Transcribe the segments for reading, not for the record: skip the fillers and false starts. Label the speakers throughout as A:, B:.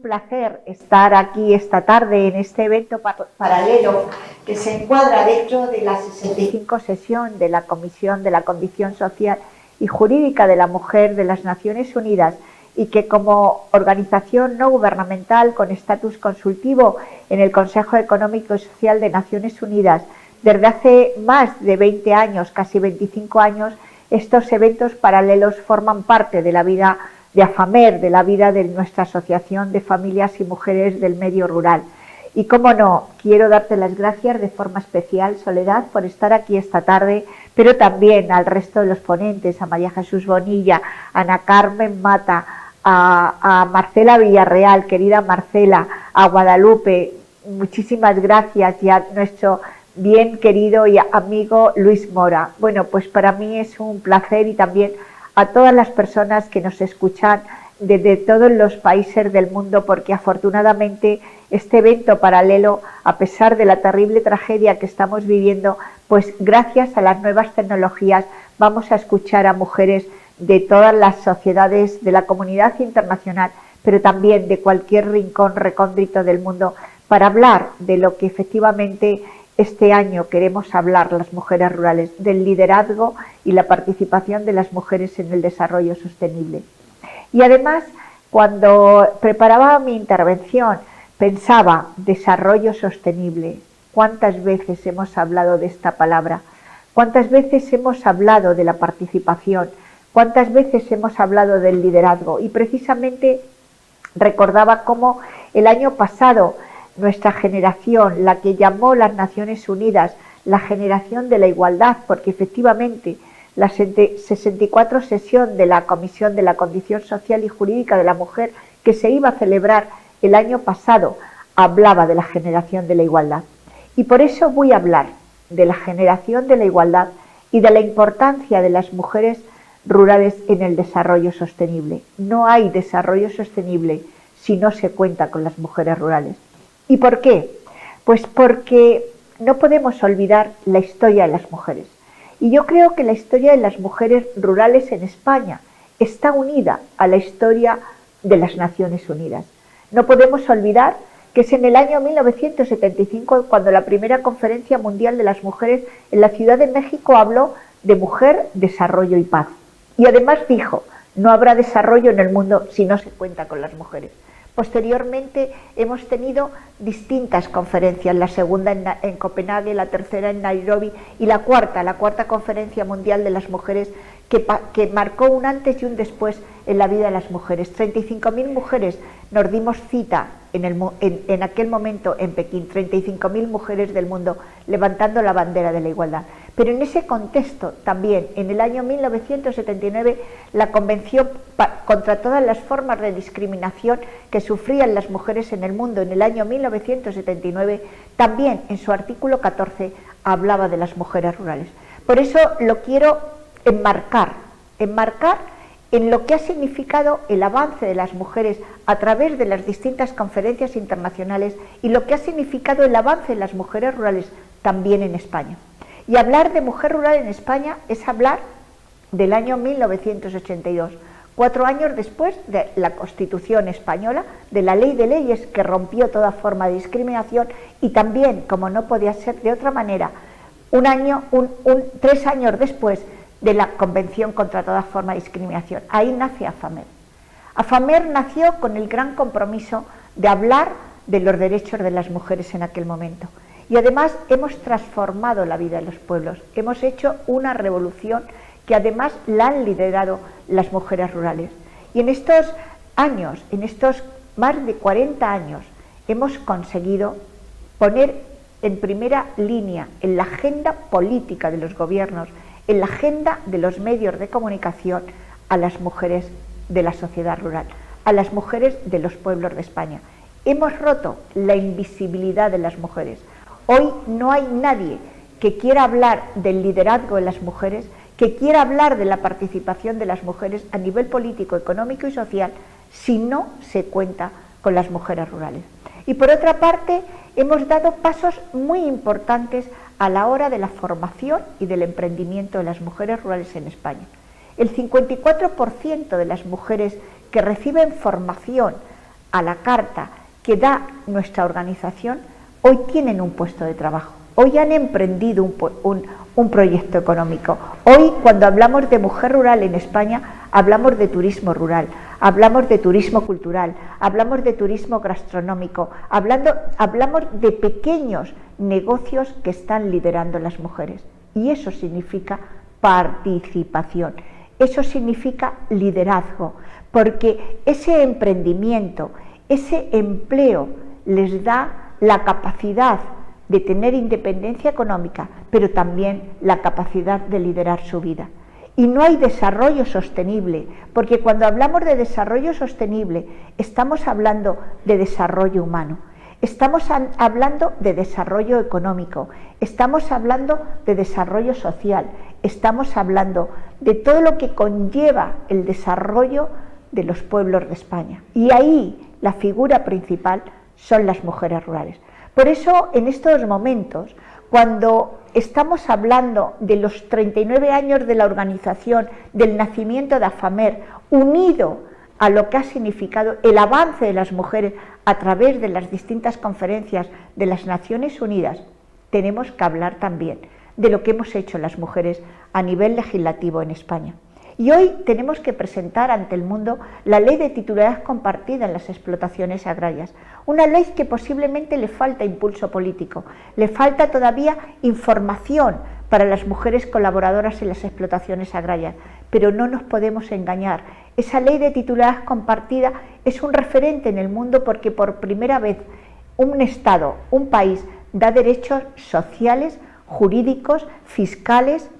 A: placer estar aquí esta tarde en este evento paralelo que se encuadra dentro de la 65 sesión de la Comisión de la Condición Social y Jurídica de la Mujer de las Naciones Unidas, y que como organización no gubernamental con estatus consultivo en el Consejo Económico y Social de Naciones Unidas, desde hace más de 20 años, casi 25 años, estos eventos paralelos forman parte de la vida de AFAMER, de la vida de nuestra Asociación de Familias y Mujeres del Medio Rural. Y cómo no, quiero darte las gracias de forma especial, Soledad, por estar aquí esta tarde, pero también al resto de los ponentes, a María Jesús Bonilla, a Ana Carmen Mata, a Marcela Villarreal, querida Marcela, a Guadalupe, muchísimas gracias, y a nuestro bien querido y amigo Luis Mora. Bueno, pues para mí es un placer, y también a todas las personas que nos escuchan desde todos los países del mundo, porque afortunadamente este evento paralelo, a pesar de la terrible tragedia que estamos viviendo, pues gracias a las nuevas tecnologías vamos a escuchar a mujeres de todas las sociedades de la comunidad internacional, pero también de cualquier rincón recóndito del mundo, para hablar de lo que efectivamente este año queremos hablar las mujeres rurales, del liderazgo y la participación de las mujeres en el desarrollo sostenible. Y además, cuando preparaba mi intervención, pensaba desarrollo sostenible. ¿Cuántas veces hemos hablado de esta palabra? ¿Cuántas veces hemos hablado de la participación? ¿Cuántas veces hemos hablado del liderazgo? Y precisamente recordaba cómo el año pasado nuestra generación, la que llamó las Naciones Unidas la generación de la igualdad, porque efectivamente la 64 sesión de la Comisión de la Condición Social y Jurídica de la Mujer, que se iba a celebrar el año pasado, hablaba de la generación de la igualdad. Y por eso voy a hablar de la generación de la igualdad y de la importancia de las mujeres rurales en el desarrollo sostenible. No hay desarrollo sostenible si no se cuenta con las mujeres rurales. ¿Y por qué? Pues porque no podemos olvidar la historia de las mujeres. Y yo creo que la historia de las mujeres rurales en España está unida a la historia de las Naciones Unidas. No podemos olvidar que es en el año 1975 cuando la primera Conferencia Mundial de las Mujeres en la Ciudad de México habló de mujer, desarrollo y paz. Y además dijo, no habrá desarrollo en el mundo si no se cuenta con las mujeres. Posteriormente hemos tenido distintas conferencias, la segunda en Copenhague, la tercera en Nairobi y la cuarta Conferencia Mundial de las Mujeres, que marcó un antes y un después en la vida de las mujeres. 35.000 mujeres nos dimos cita en aquel momento en Pekín, 35.000 mujeres del mundo levantando la bandera de la igualdad. Pero en ese contexto también, en el año 1979, la Convención contra todas las formas de discriminación que sufrían las mujeres en el mundo, en el año 1979, también en su artículo 14 hablaba de las mujeres rurales. Por eso lo quiero enmarcar en lo que ha significado el avance de las mujeres a través de las distintas conferencias internacionales y lo que ha significado el avance de las mujeres rurales también en España. Y hablar de mujer rural en España es hablar del año 1982, 4 años después de la Constitución española, de la Ley de Leyes que rompió toda forma de discriminación, y también, como no podía ser de otra manera, 3 años después de la Convención contra toda forma de discriminación. Ahí nace AFAMER. AFAMER nació con el gran compromiso de hablar de los derechos de las mujeres en aquel momento. Y además hemos transformado la vida de los pueblos, hemos hecho una revolución que además la han liderado las mujeres rurales. Y en estos años, en estos más de 40 años, hemos conseguido poner en primera línea en la agenda política de los gobiernos, en la agenda de los medios de comunicación, a las mujeres de la sociedad rural, a las mujeres de los pueblos de España. Hemos roto la invisibilidad de las mujeres. Hoy no hay nadie que quiera hablar del liderazgo de las mujeres, que quiera hablar de la participación de las mujeres a nivel político, económico y social, si no se cuenta con las mujeres rurales. Y por otra parte, hemos dado pasos muy importantes a la hora de la formación y del emprendimiento de las mujeres rurales en España. El 54% de las mujeres que reciben formación a la carta que da nuestra organización, hoy tienen un puesto de trabajo, hoy han emprendido un proyecto económico. Hoy, cuando hablamos de mujer rural en España, hablamos de turismo rural, hablamos de turismo cultural, hablamos de turismo gastronómico, hablamos de pequeños negocios que están liderando las mujeres. Y eso significa participación, eso significa liderazgo, porque ese emprendimiento, ese empleo les da la capacidad de tener independencia económica, pero también la capacidad de liderar su vida. Y no hay desarrollo sostenible, porque cuando hablamos de desarrollo sostenible, estamos hablando de desarrollo humano, estamos hablando de desarrollo económico, estamos hablando de desarrollo social, estamos hablando de todo lo que conlleva el desarrollo de los pueblos de España. Y ahí la figura principal son las mujeres rurales. Por eso, en estos momentos, cuando estamos hablando de los 39 años de la organización, del nacimiento de AFAMER, unido a lo que ha significado el avance de las mujeres a través de las distintas conferencias de las Naciones Unidas, tenemos que hablar también de lo que hemos hecho las mujeres a nivel legislativo en España. Y hoy tenemos que presentar ante el mundo la ley de titularidad compartida en las explotaciones agrarias. Una ley que posiblemente le falta impulso político, le falta todavía información para las mujeres colaboradoras en las explotaciones agrarias. Pero no nos podemos engañar, esa ley de titularidad compartida es un referente en el mundo porque por primera vez un Estado, un país, da derechos sociales, jurídicos, fiscales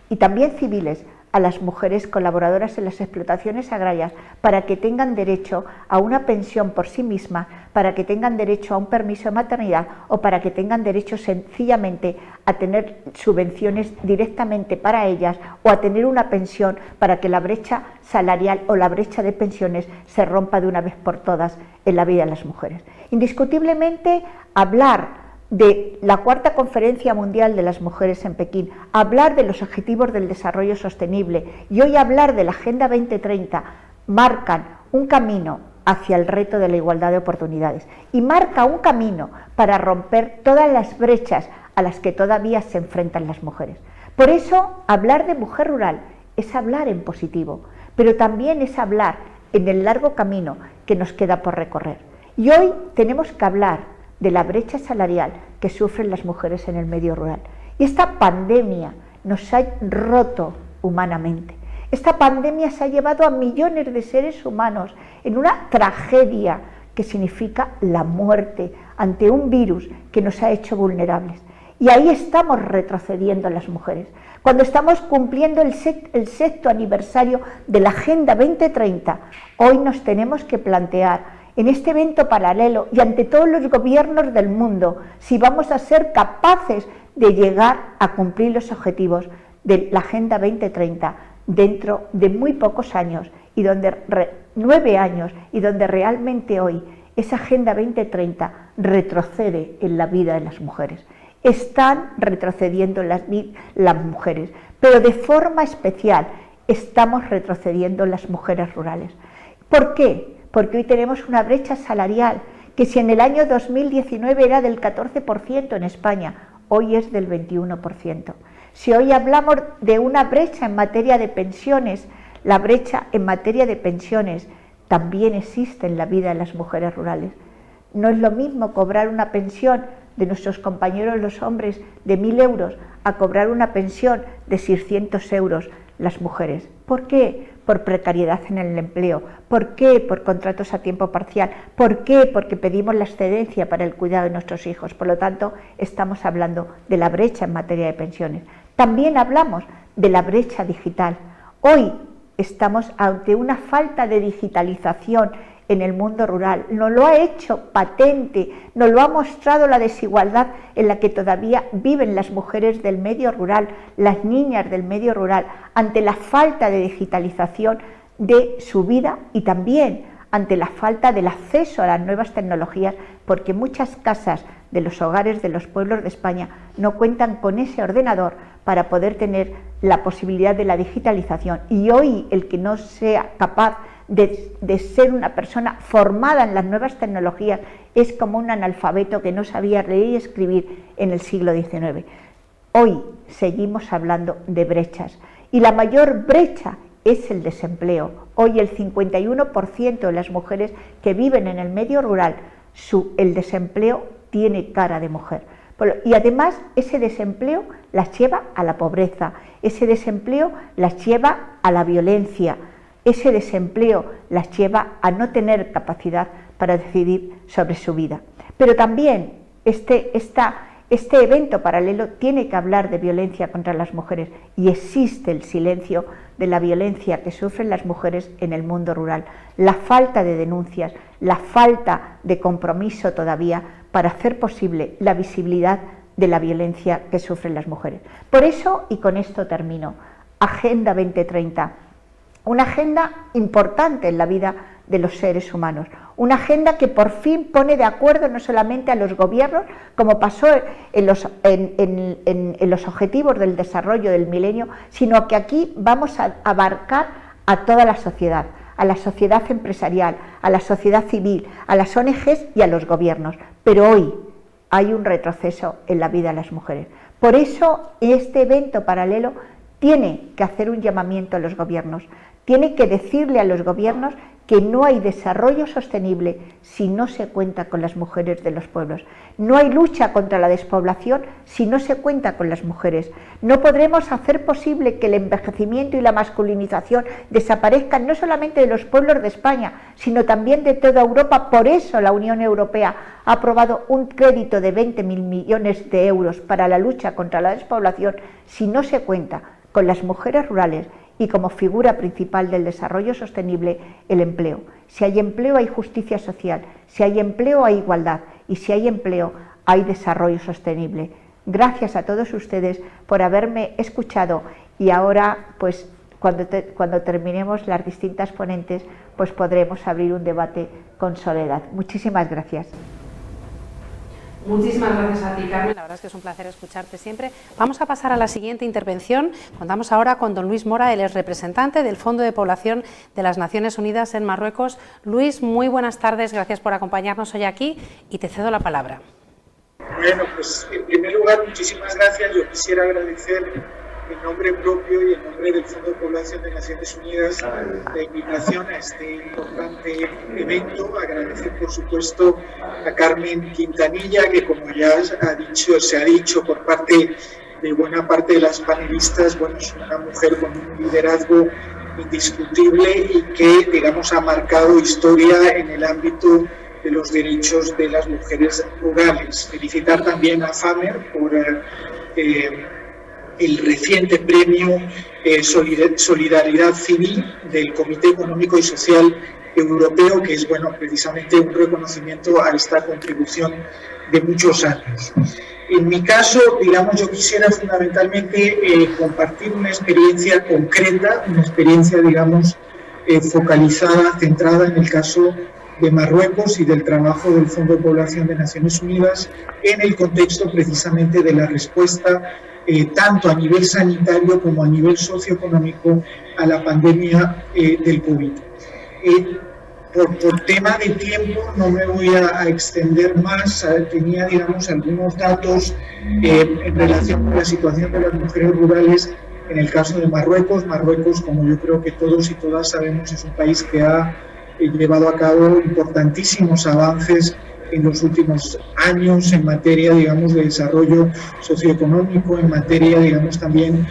A: y también civiles a las mujeres colaboradoras en las explotaciones agrarias para que tengan derecho a una pensión por sí mismas, para que tengan derecho a un permiso de maternidad o para que tengan derecho sencillamente a tener subvenciones directamente para ellas o a tener una pensión para que la brecha salarial o la brecha de pensiones se rompa de una vez por todas en la vida de las mujeres. Indiscutiblemente, hablar de la Cuarta Conferencia Mundial de las Mujeres en Pekín, hablar de los Objetivos del Desarrollo Sostenible y hoy hablar de la Agenda 2030 marcan un camino hacia el reto de la igualdad de oportunidades y marca un camino para romper todas las brechas a las que todavía se enfrentan las mujeres. Por eso, hablar de mujer rural es hablar en positivo, pero también es hablar en el largo camino que nos queda por recorrer. Y hoy tenemos que hablar de la brecha salarial que sufren las mujeres en el medio rural. Y esta pandemia nos ha roto humanamente. Esta pandemia se ha llevado a millones de seres humanos en una tragedia que significa la muerte ante un virus que nos ha hecho vulnerables. Y ahí estamos retrocediendo las mujeres. Cuando estamos cumpliendo el sexto aniversario de la Agenda 2030, hoy nos tenemos que plantear en este evento paralelo y ante todos los gobiernos del mundo, si vamos a ser capaces de llegar a cumplir los objetivos de la Agenda 2030 dentro de muy pocos años, y donde 9 años, y donde realmente hoy esa Agenda 2030 retrocede en la vida de las mujeres. Están retrocediendo las mujeres, pero de forma especial estamos retrocediendo las mujeres rurales. ¿Por qué? Porque hoy tenemos una brecha salarial que si en el año 2019 era del 14% en España, hoy es del 21%. Si hoy hablamos de una brecha en materia de pensiones, la brecha en materia de pensiones también existe en la vida de las mujeres rurales. No es lo mismo cobrar una pensión de nuestros compañeros los hombres de 1.000 euros a cobrar una pensión de 600 euros las mujeres. ¿Por qué? Por precariedad en el empleo. ¿Por qué? Por contratos a tiempo parcial. ¿Por qué? Porque pedimos la excedencia para el cuidado de nuestros hijos. Por lo tanto, estamos hablando de la brecha en materia de pensiones. También hablamos de la brecha digital. Hoy estamos ante una falta de digitalización en el mundo rural. Nos lo ha hecho patente, nos lo ha mostrado la desigualdad en la que todavía viven las mujeres del medio rural, las niñas del medio rural, ante la falta de digitalización de su vida y también ante la falta del acceso a las nuevas tecnologías, porque muchas casas de los hogares de los pueblos de España no cuentan con ese ordenador para poder tener la posibilidad de la digitalización. Y hoy el que no sea capaz de ser una persona formada en las nuevas tecnologías, es como un analfabeto que no sabía leer y escribir en el siglo XIX. Hoy seguimos hablando de brechas y la mayor brecha es el desempleo. Hoy el 51% de las mujeres que viven en el medio rural, el desempleo tiene cara de mujer. Y además ese desempleo las lleva a la pobreza, ese desempleo las lleva a la violencia, ese desempleo las lleva a no tener capacidad para decidir sobre su vida. Pero también este evento paralelo tiene que hablar de violencia contra las mujeres y existe el silencio de la violencia que sufren las mujeres en el mundo rural, la falta de denuncias, la falta de compromiso todavía para hacer posible la visibilidad de la violencia que sufren las mujeres. Por eso, y con esto termino, Agenda 2030, una agenda importante en la vida de los seres humanos, una agenda que por fin pone de acuerdo no solamente a los gobiernos, como pasó en los objetivos del desarrollo del milenio, sino que aquí vamos a abarcar a toda la sociedad empresarial, a la sociedad civil, a las ONGs y a los gobiernos. Pero hoy hay un retroceso en la vida de las mujeres. Por eso este evento paralelo tiene que hacer un llamamiento a los gobiernos, tiene que decirle a los gobiernos que no hay desarrollo sostenible si no se cuenta con las mujeres de los pueblos. No hay lucha contra la despoblación si no se cuenta con las mujeres. No podremos hacer posible que el envejecimiento y la masculinización desaparezcan no solamente de los pueblos de España, sino también de toda Europa. Por eso la Unión Europea ha aprobado un crédito de 20.000 millones de euros para la lucha contra la despoblación si no se cuenta con las mujeres rurales y como figura principal del desarrollo sostenible, el empleo. Si hay empleo hay justicia social, si hay empleo hay igualdad y si hay empleo hay desarrollo sostenible. Gracias a todos ustedes por haberme escuchado y ahora pues cuando terminemos las distintas ponentes pues podremos abrir un debate con Soledad. Muchísimas gracias.
B: Muchísimas gracias a ti, Carmen. La verdad es que es un placer escucharte siempre. Vamos a pasar a la siguiente intervención. Contamos ahora con don Luis Mora, él es representante del Fondo de Población de las Naciones Unidas en Marruecos. Luis, muy buenas tardes, gracias por acompañarnos hoy aquí y te cedo la palabra.
C: Bueno, pues en primer lugar, muchísimas gracias. Yo quisiera agradecer en nombre propio y en nombre del Fondo de Población de Naciones Unidas la invitación a este importante evento. Agradecer, por supuesto, a Carmen Quintanilla, que como ya se ha dicho por parte de buena parte de las panelistas, bueno, es una mujer con un liderazgo indiscutible y que, digamos, ha marcado historia en el ámbito de los derechos de las mujeres rurales. Felicitar también a FAMER por el reciente premio Solidaridad Civil del Comité Económico y Social Europeo, que es, bueno, precisamente un reconocimiento a esta contribución de muchos años. En mi caso, digamos, yo quisiera fundamentalmente compartir una experiencia concreta, una experiencia, digamos, focalizada, centrada en el caso de Marruecos y del trabajo del Fondo de Población de Naciones Unidas en el contexto precisamente de la respuesta tanto a nivel sanitario como a nivel socioeconómico a la pandemia del COVID. Por tema de tiempo no me voy a extender más, tenía, digamos, algunos datos en relación con la situación de las mujeres rurales en el caso de Marruecos. Marruecos, como yo creo que todos y todas sabemos, es un país que ha llevado a cabo importantísimos avances en los últimos años en materia, digamos, de desarrollo socioeconómico, en materia, digamos, también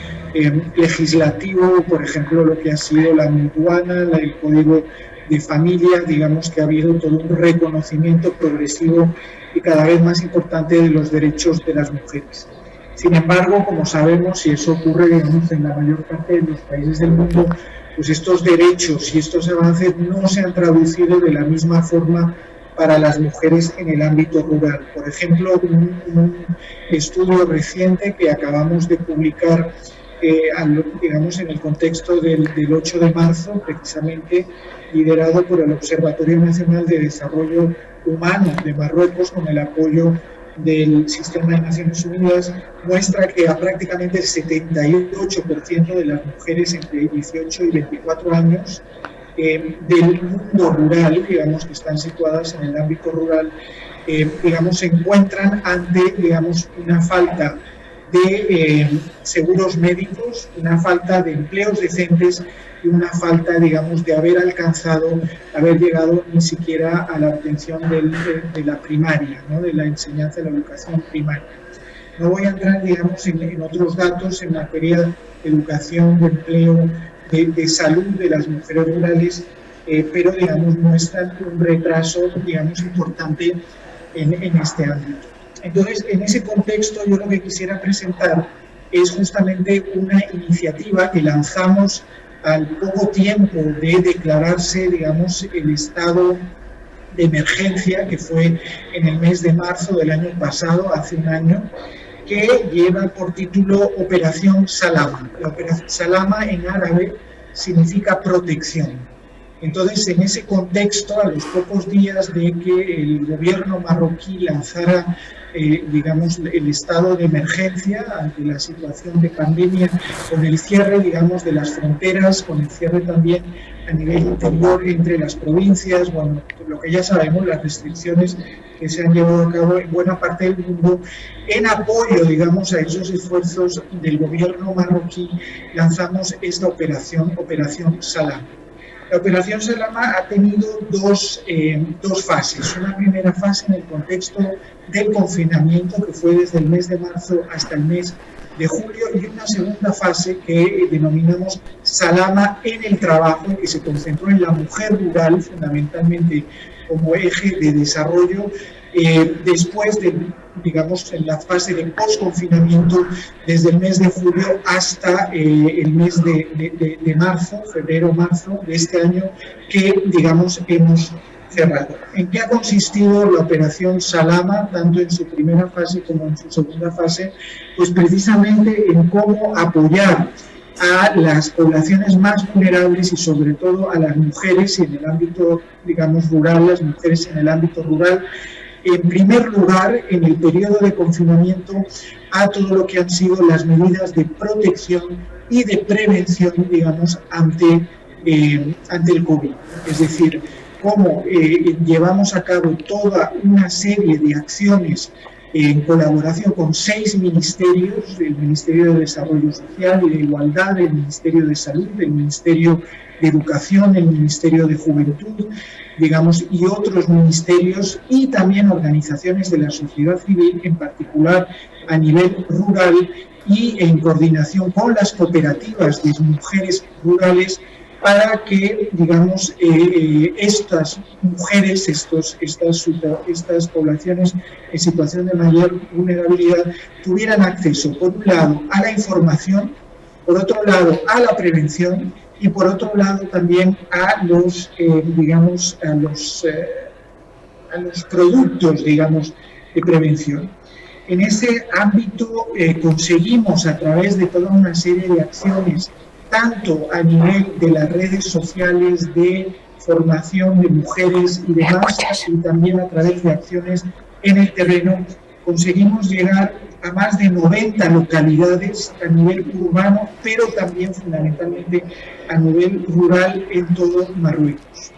C: legislativo, por ejemplo, lo que ha sido la Mutuana, el Código de Familia, digamos que ha habido todo un reconocimiento progresivo y cada vez más importante de los derechos de las mujeres. Sin embargo, como sabemos, y eso ocurre, digamos, en la mayor parte de los países del mundo, pues estos derechos y estos avances no se han traducido de la misma forma para las mujeres en el ámbito rural. Por ejemplo, un estudio reciente que acabamos de publicar, digamos, en el contexto del 8 de marzo, precisamente liderado por el Observatorio Nacional de Desarrollo Humano de Marruecos, con el apoyo del Sistema de Naciones Unidas, muestra que a prácticamente el 78% de las mujeres entre 18 y 24 años del mundo rural, digamos, que están situadas en el ámbito rural, digamos, se encuentran ante, digamos, una falta de seguros médicos, una falta de empleos decentes y una falta, digamos, de haber llegado ni siquiera a la obtención de la primaria, ¿no? De la enseñanza de la educación primaria. No voy a entrar, digamos, en otros datos en materia de educación, de empleo, de salud de las mujeres rurales, pero, digamos, muestran un retraso, digamos, importante en este ámbito. Entonces, en ese contexto, yo lo que quisiera presentar es justamente una iniciativa que lanzamos al poco tiempo de declararse, digamos, el estado de emergencia, que fue en el mes de marzo del año pasado, hace un año, que lleva por título Operación Salama. La Operación Salama en árabe significa protección. Entonces, en ese contexto, a los pocos días de que el gobierno marroquí lanzara, digamos, el estado de emergencia ante la situación de pandemia, con el cierre, digamos, de las fronteras, con el cierre también a nivel interior entre las provincias, bueno, lo que ya sabemos, las restricciones que se han llevado a cabo en buena parte del mundo, en apoyo, digamos, a esos esfuerzos del gobierno marroquí, lanzamos esta Operación Salama. La Operación Salama ha tenido dos fases. Una primera fase en el contexto del confinamiento, que fue desde el mes de marzo hasta el mes de julio, y una segunda fase que denominamos Salama en el trabajo, que se concentró en la mujer rural, fundamentalmente como eje de desarrollo, después de, digamos, en la fase de post-confinamiento, desde el mes de julio hasta el mes de marzo, febrero-marzo de este año, que, digamos, hemos cerrado. ¿En qué ha consistido la Operación Salama, tanto en su primera fase como en su segunda fase? Pues precisamente en cómo apoyar a las poblaciones más vulnerables y sobre todo a las mujeres en el ámbito, digamos, rural, las mujeres en el ámbito rural. En primer lugar, en el periodo de confinamiento, a todo lo que han sido las medidas de protección y de prevención, digamos, ante el COVID. Es decir, cómo llevamos a cabo toda una serie de acciones en colaboración con 6 ministerios, el Ministerio de Desarrollo Social y de Igualdad, el Ministerio de Salud, el Ministerio de Educación, el Ministerio de Juventud, digamos, y otros ministerios y también organizaciones de la sociedad civil, en particular a nivel rural y en coordinación con las cooperativas de mujeres rurales, para que, digamos, estas mujeres, estas poblaciones en situación de mayor vulnerabilidad tuvieran acceso, por un lado, a la información, por otro lado, a la prevención y por otro lado también a los, digamos, a los productos, digamos, de prevención. En ese ámbito conseguimos, a través de toda una serie de acciones, tanto a nivel de las redes sociales de formación de mujeres y demás, y también a través de acciones en el terreno, conseguimos llegar a más de 90 localidades a nivel urbano, pero también fundamentalmente a nivel rural en todo Marruecos.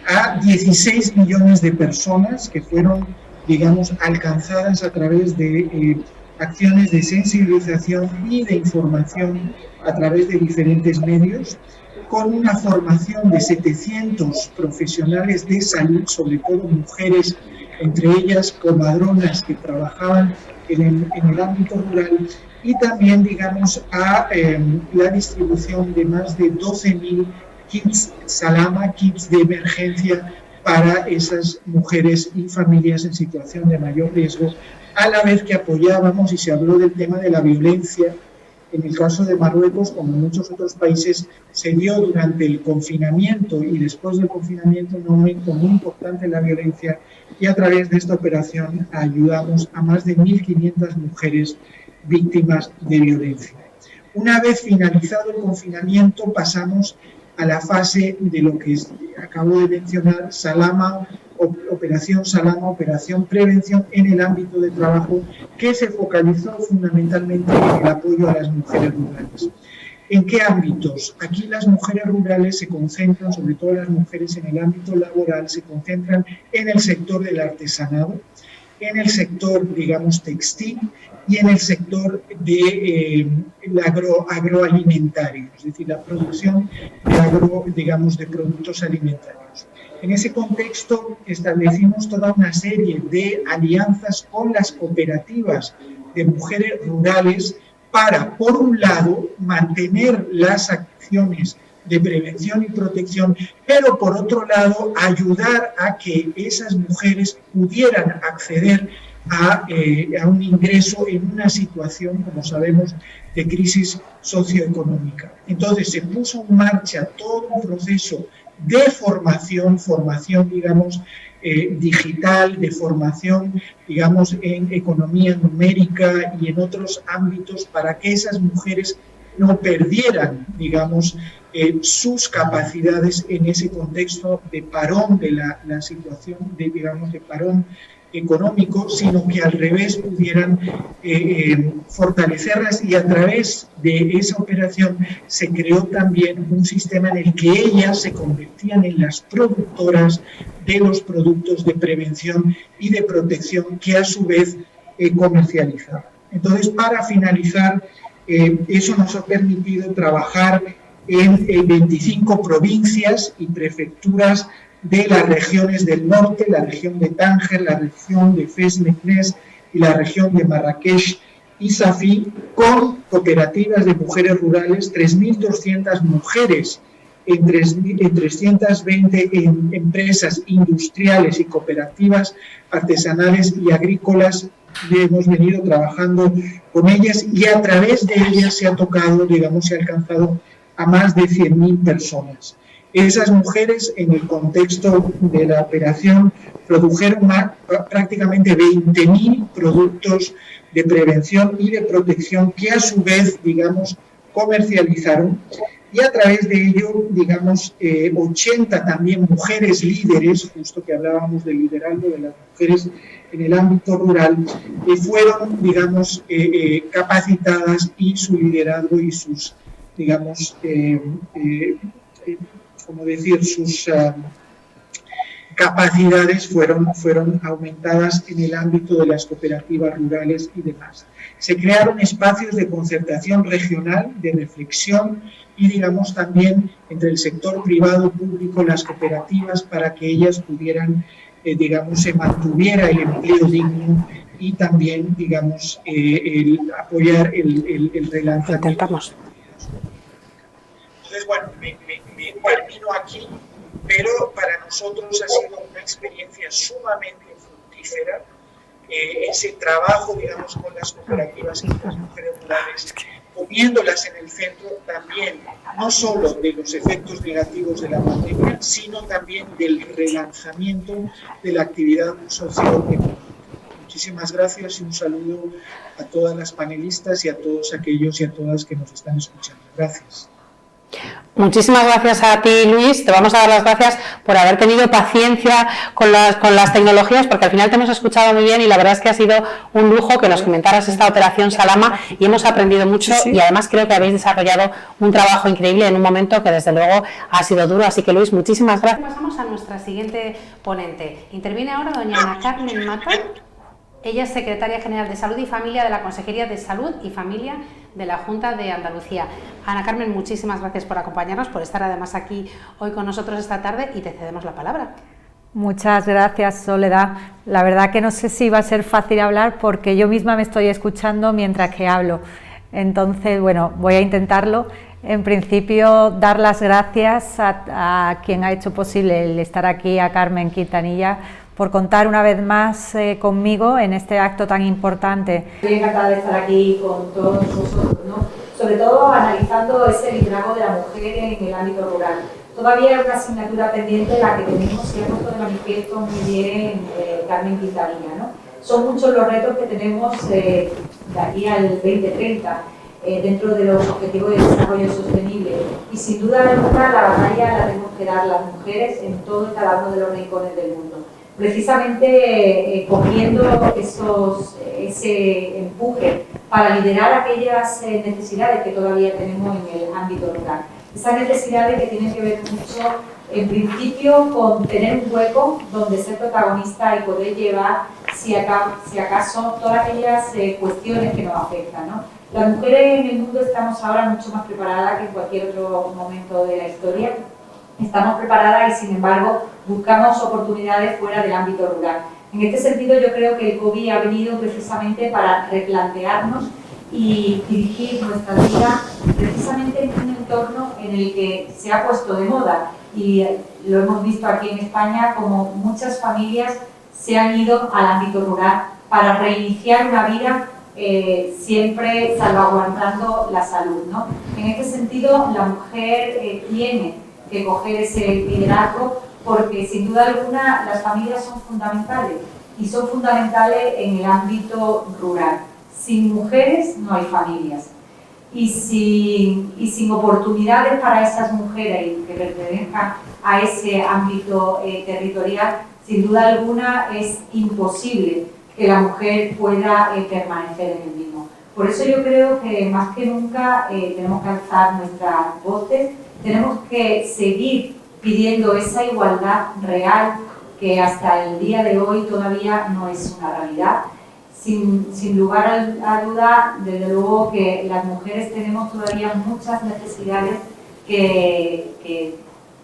C: A 16 millones de personas que fueron, digamos, alcanzadas a través de acciones de sensibilización y de información a través de diferentes medios, con una formación de 700 profesionales de salud, sobre todo mujeres, entre ellas comadronas que trabajaban en el ámbito rural, y también, digamos, a la distribución de más de 12.000 kits Salama, kits de emergencia para esas mujeres y familias en situación de mayor riesgo, a la vez que apoyábamos, y se habló del tema de la violencia. En el caso de Marruecos, como en muchos otros países, se dio durante el confinamiento y después del confinamiento un aumento muy importante en la violencia, y a través de esta operación ayudamos a más de 1.500 mujeres víctimas de violencia. Una vez finalizado el confinamiento, pasamos a la fase de lo que acabo de mencionar, Salama, Operación Salama, Operación Prevención en el ámbito de trabajo, que se focalizó fundamentalmente en el apoyo a las mujeres rurales. ¿En qué ámbitos? Aquí las mujeres rurales se concentran, sobre todo las mujeres en el ámbito laboral, se concentran en el sector del artesanado, en el sector, digamos, textil y en el sector de agroalimentario, es decir, la producción de de productos alimentarios. En ese contexto establecimos toda una serie de alianzas con las cooperativas de mujeres rurales para, por un lado, mantener las acciones de prevención y protección, pero por otro lado, ayudar a que esas mujeres pudieran acceder a un ingreso en una situación, como sabemos, de crisis socioeconómica. Entonces, se puso en marcha todo un proceso de formación, digamos, digital, de formación, digamos, en economía numérica y en otros ámbitos para que esas mujeres no perdieran, digamos, sus capacidades en ese contexto de parón de la situación, digamos, de parón económico, sino que al revés pudieran fortalecerlas, y a través de esa operación se creó también un sistema en el que ellas se convertían en las productoras de los productos de prevención y de protección que a su vez comercializaban. Entonces, para finalizar, eso nos ha permitido trabajar en 25 provincias y prefecturas de las regiones del norte, la región de Tánger, la región de Fes-Meknès y la región de Marrakech y Safi, con cooperativas de mujeres rurales, 3.200 mujeres en 320 empresas industriales y cooperativas artesanales y agrícolas. Hemos venido trabajando con ellas y a través de ellas se ha tocado, digamos, se ha alcanzado a más de 100.000 personas. Esas mujeres, en el contexto de la operación, produjeron prácticamente 20.000 productos de prevención y de protección que a su vez, digamos, comercializaron, y a través de ello, digamos, 80 también mujeres líderes, justo que hablábamos del liderazgo de las mujeres en el ámbito rural, fueron, digamos, capacitadas, y su liderazgo y sus, digamos, como decir, sus capacidades fueron aumentadas en el ámbito de las cooperativas rurales y demás. Se crearon espacios de concertación regional, de reflexión, y digamos también entre el sector privado, público, las cooperativas, para que ellas pudieran, digamos, se mantuviera el empleo digno y también, digamos, apoyar el relanzamiento.
B: Intentamos.
C: Entonces, bueno, me termino aquí, pero para nosotros ha sido una experiencia sumamente fructífera, ese trabajo, digamos, con las cooperativas y las mujeres rurales, poniéndolas en el centro también, no solo de los efectos negativos de la pandemia, sino también del relanzamiento de la actividad socioeconómica. Muchísimas gracias y un saludo a todas las panelistas y a todos aquellos y a todas que nos están escuchando. Gracias.
B: Muchísimas gracias a ti, Luis. Te vamos a dar las gracias por haber tenido paciencia con las tecnologías, porque al final te hemos escuchado muy bien y la verdad es que ha sido un lujo que nos comentaras esta operación Salama y hemos aprendido mucho, y además creo que habéis desarrollado un trabajo increíble en un momento que desde luego ha sido duro. Así que, Luis, muchísimas gracias. Pasamos a nuestra siguiente ponente. Interviene ahora doña Ana Carmen Mata. Ella es secretaria general de Salud y Familia de la Consejería de Salud y Familia de la Junta de Andalucía. Ana Carmen, muchísimas gracias por acompañarnos, por estar además aquí hoy con nosotros esta tarde, y te cedemos la palabra.
D: Muchas gracias, Soledad. La verdad que no sé si va a ser fácil hablar porque yo misma me estoy escuchando mientras que hablo. Entonces, bueno, voy a intentarlo. En principio, dar las gracias a quien ha hecho posible el estar aquí, a Carmen Quintanilla, por contar una vez más conmigo en este acto tan importante. Estoy encantada de estar aquí con todos vosotros, ¿no? Sobre todo analizando ese liderazgo de la mujer en el ámbito rural. Todavía hay una asignatura pendiente, la que tenemos, que ha puesto de manifiesto muy bien Carmen Quintanilla, ¿no? Son muchos los retos que tenemos de aquí al 2030 dentro de los objetivos de desarrollo sostenible, y sin duda alguna la batalla la tenemos que dar las mujeres en todo y cada uno de los rincones del mundo. Precisamente cogiendo ese empuje para liderar aquellas necesidades que todavía tenemos en el ámbito rural. Esas necesidades que tienen que ver mucho, en principio, con tener un hueco donde ser protagonista y poder llevar, si acaso, todas aquellas cuestiones que nos afectan, ¿no? Las mujeres en el mundo estamos ahora mucho más preparadas que en cualquier otro momento de la historia. Estamos preparadas y, sin embargo, buscamos oportunidades fuera del ámbito rural. En este sentido, yo creo que el COVID ha venido precisamente para replantearnos y dirigir nuestra vida precisamente en un entorno en el que se ha puesto de moda, y lo hemos visto aquí en España, como muchas familias se han ido al ámbito rural para reiniciar una vida siempre salvaguardando la salud, ¿no? En este sentido, la mujer tiene que coger ese liderazgo, porque sin duda alguna las familias son fundamentales, y son fundamentales en el ámbito rural. Sin mujeres no hay familias, y sin oportunidades para esas mujeres que pertenezcan a ese ámbito territorial, sin duda alguna es imposible que la mujer pueda permanecer en el mismo. Por eso yo creo que más que nunca tenemos que alzar nuestras voces, tenemos que seguir pidiendo esa igualdad real que hasta el día de hoy todavía no es una realidad. Sin lugar a duda, desde luego que las mujeres tenemos todavía muchas necesidades que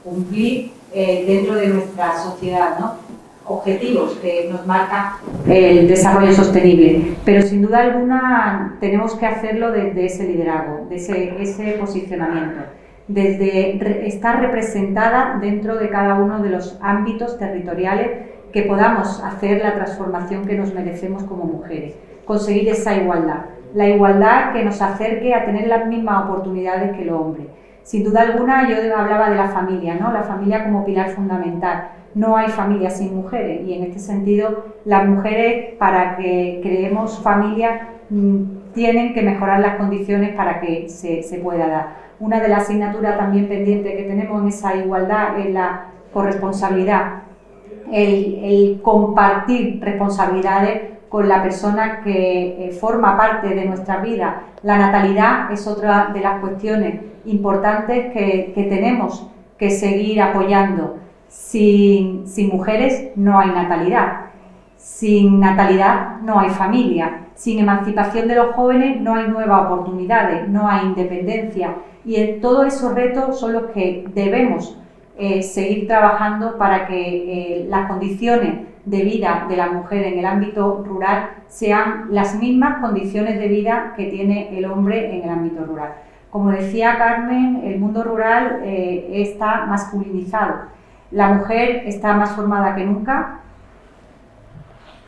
D: cumplir dentro de nuestra sociedad, ¿no? Objetivos que nos marca el desarrollo sostenible, pero sin duda alguna tenemos que hacerlo desde ese liderazgo, de ese posicionamiento, desde estar representada dentro de cada uno de los ámbitos territoriales, que podamos hacer la transformación que nos merecemos como mujeres, conseguir esa igualdad, la igualdad que nos acerque a tener las mismas oportunidades que los hombres. Sin duda alguna, yo hablaba de la familia, ¿no? La familia como pilar fundamental. No hay familia sin mujeres, y en este sentido las mujeres, para que creemos familia, tienen que mejorar las condiciones para que se pueda dar. Una de las asignaturas también pendientes que tenemos en esa igualdad es la corresponsabilidad, el compartir responsabilidades con la persona que forma parte de nuestra vida. La natalidad es otra de las cuestiones importantes que tenemos que seguir apoyando. Sin mujeres no hay natalidad, sin natalidad no hay familia, sin emancipación de los jóvenes no hay nuevas oportunidades, no hay independencia, y en todos esos retos son los que debemos seguir trabajando para que las condiciones de vida de la mujer en el ámbito rural sean las mismas condiciones de vida que tiene el hombre en el ámbito rural. Como decía Carmen, el mundo rural está masculinizado. La mujer está más formada que nunca,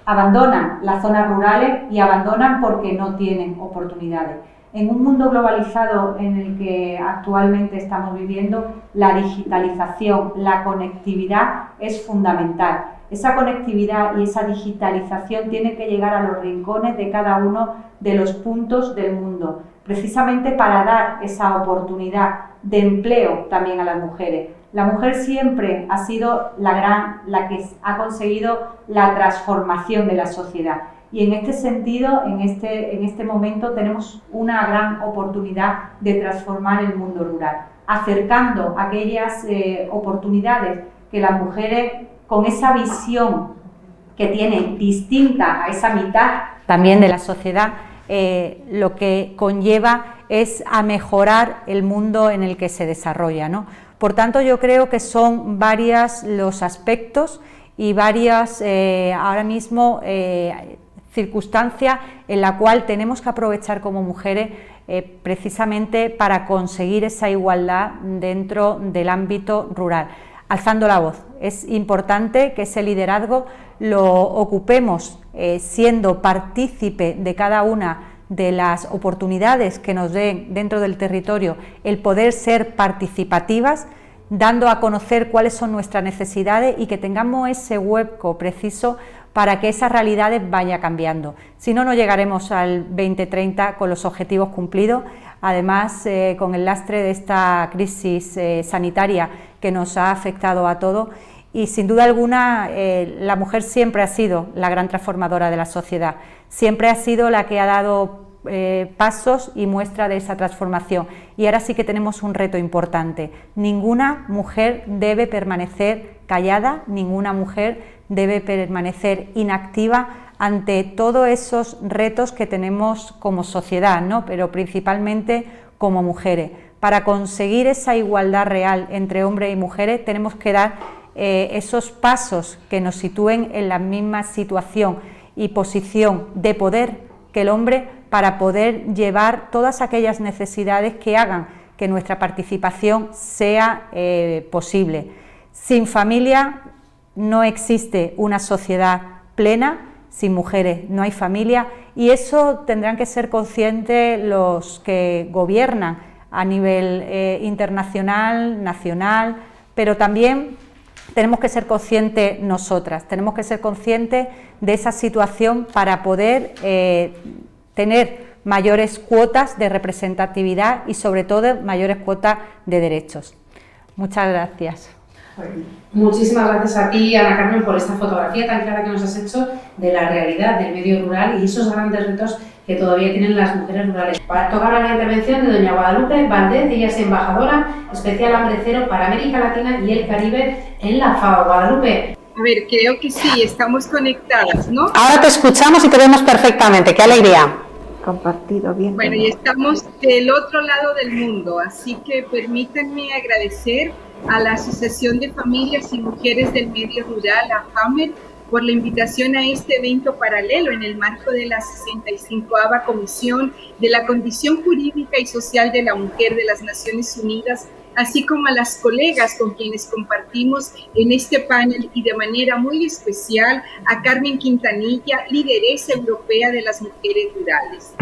D: abandonan las zonas rurales y abandonan porque no tienen oportunidades. En un mundo globalizado en el que actualmente estamos viviendo, la digitalización, la conectividad es fundamental. Esa conectividad y esa digitalización tiene que llegar a los rincones de cada uno de los puntos del mundo, precisamente para dar esa oportunidad de empleo también a las mujeres. La mujer siempre ha sido la que ha conseguido la transformación de la sociedad, y en este sentido, en este momento, tenemos una gran oportunidad de transformar el mundo rural, acercando aquellas oportunidades que las mujeres, con esa visión que tienen distinta a esa mitad también de la sociedad, lo que conlleva es a mejorar el mundo en el que se desarrolla, ¿no? Por tanto, yo creo que son varios los aspectos y varias ahora mismo circunstancias en la cual tenemos que aprovechar como mujeres precisamente para conseguir esa igualdad dentro del ámbito rural, alzando la voz. Es importante que ese liderazgo lo ocupemos siendo partícipe de cada una de las oportunidades que nos den dentro del territorio, el poder ser participativas, dando a conocer cuáles son nuestras necesidades y que tengamos ese hueco preciso para que esas realidades vayan cambiando. Si no, no llegaremos al 2030 con los objetivos cumplidos. Además, con el lastre de esta crisis sanitaria que nos ha afectado a todos, y sin duda alguna la mujer siempre ha sido la gran transformadora de la sociedad, siempre ha sido la que ha dado pasos y muestra de esa transformación. Y ahora sí que tenemos un reto importante. Ninguna mujer debe permanecer callada, ninguna mujer debe permanecer inactiva ante todos esos retos que tenemos como sociedad, ¿no? Pero principalmente como mujeres. Para conseguir esa igualdad real entre hombres y mujeres tenemos que dar esos pasos que nos sitúen en la misma situación y posición de poder que el hombre, para poder llevar todas aquellas necesidades que hagan que nuestra participación sea posible. Sin familia no existe una sociedad plena, sin mujeres no hay familia, y eso tendrán que ser conscientes los que gobiernan a nivel internacional, nacional, pero también tenemos que ser conscientes nosotras, tenemos que ser conscientes de esa situación para poder tener mayores cuotas de representatividad y sobre todo mayores cuotas de derechos. Muchas gracias.
B: Muchísimas gracias a ti, Ana Carmen, por esta fotografía tan clara que nos has hecho de la realidad del medio rural y esos grandes retos que todavía tienen las mujeres rurales. Para tocar la intervención de doña Guadalupe Valdez, ella es embajadora especial Hambre Cero para América Latina y el Caribe en la FAO. Guadalupe.
E: A ver, creo que sí, estamos conectadas, ¿no?
B: Ahora te escuchamos y te vemos perfectamente, qué alegría.
A: Compartido bien.
E: Bueno, y estamos del otro lado del mundo, así que permítanme agradecer a la Asociación de Familias y Mujeres del Medio Rural, a AMER, por la invitación a este evento paralelo en el marco de la 65ª Comisión de la Condición Jurídica y Social de la Mujer de las Naciones Unidas, así como a las colegas con quienes compartimos en este panel y de manera muy especial a Carmen Quintanilla, lideresa europea de las mujeres rurales.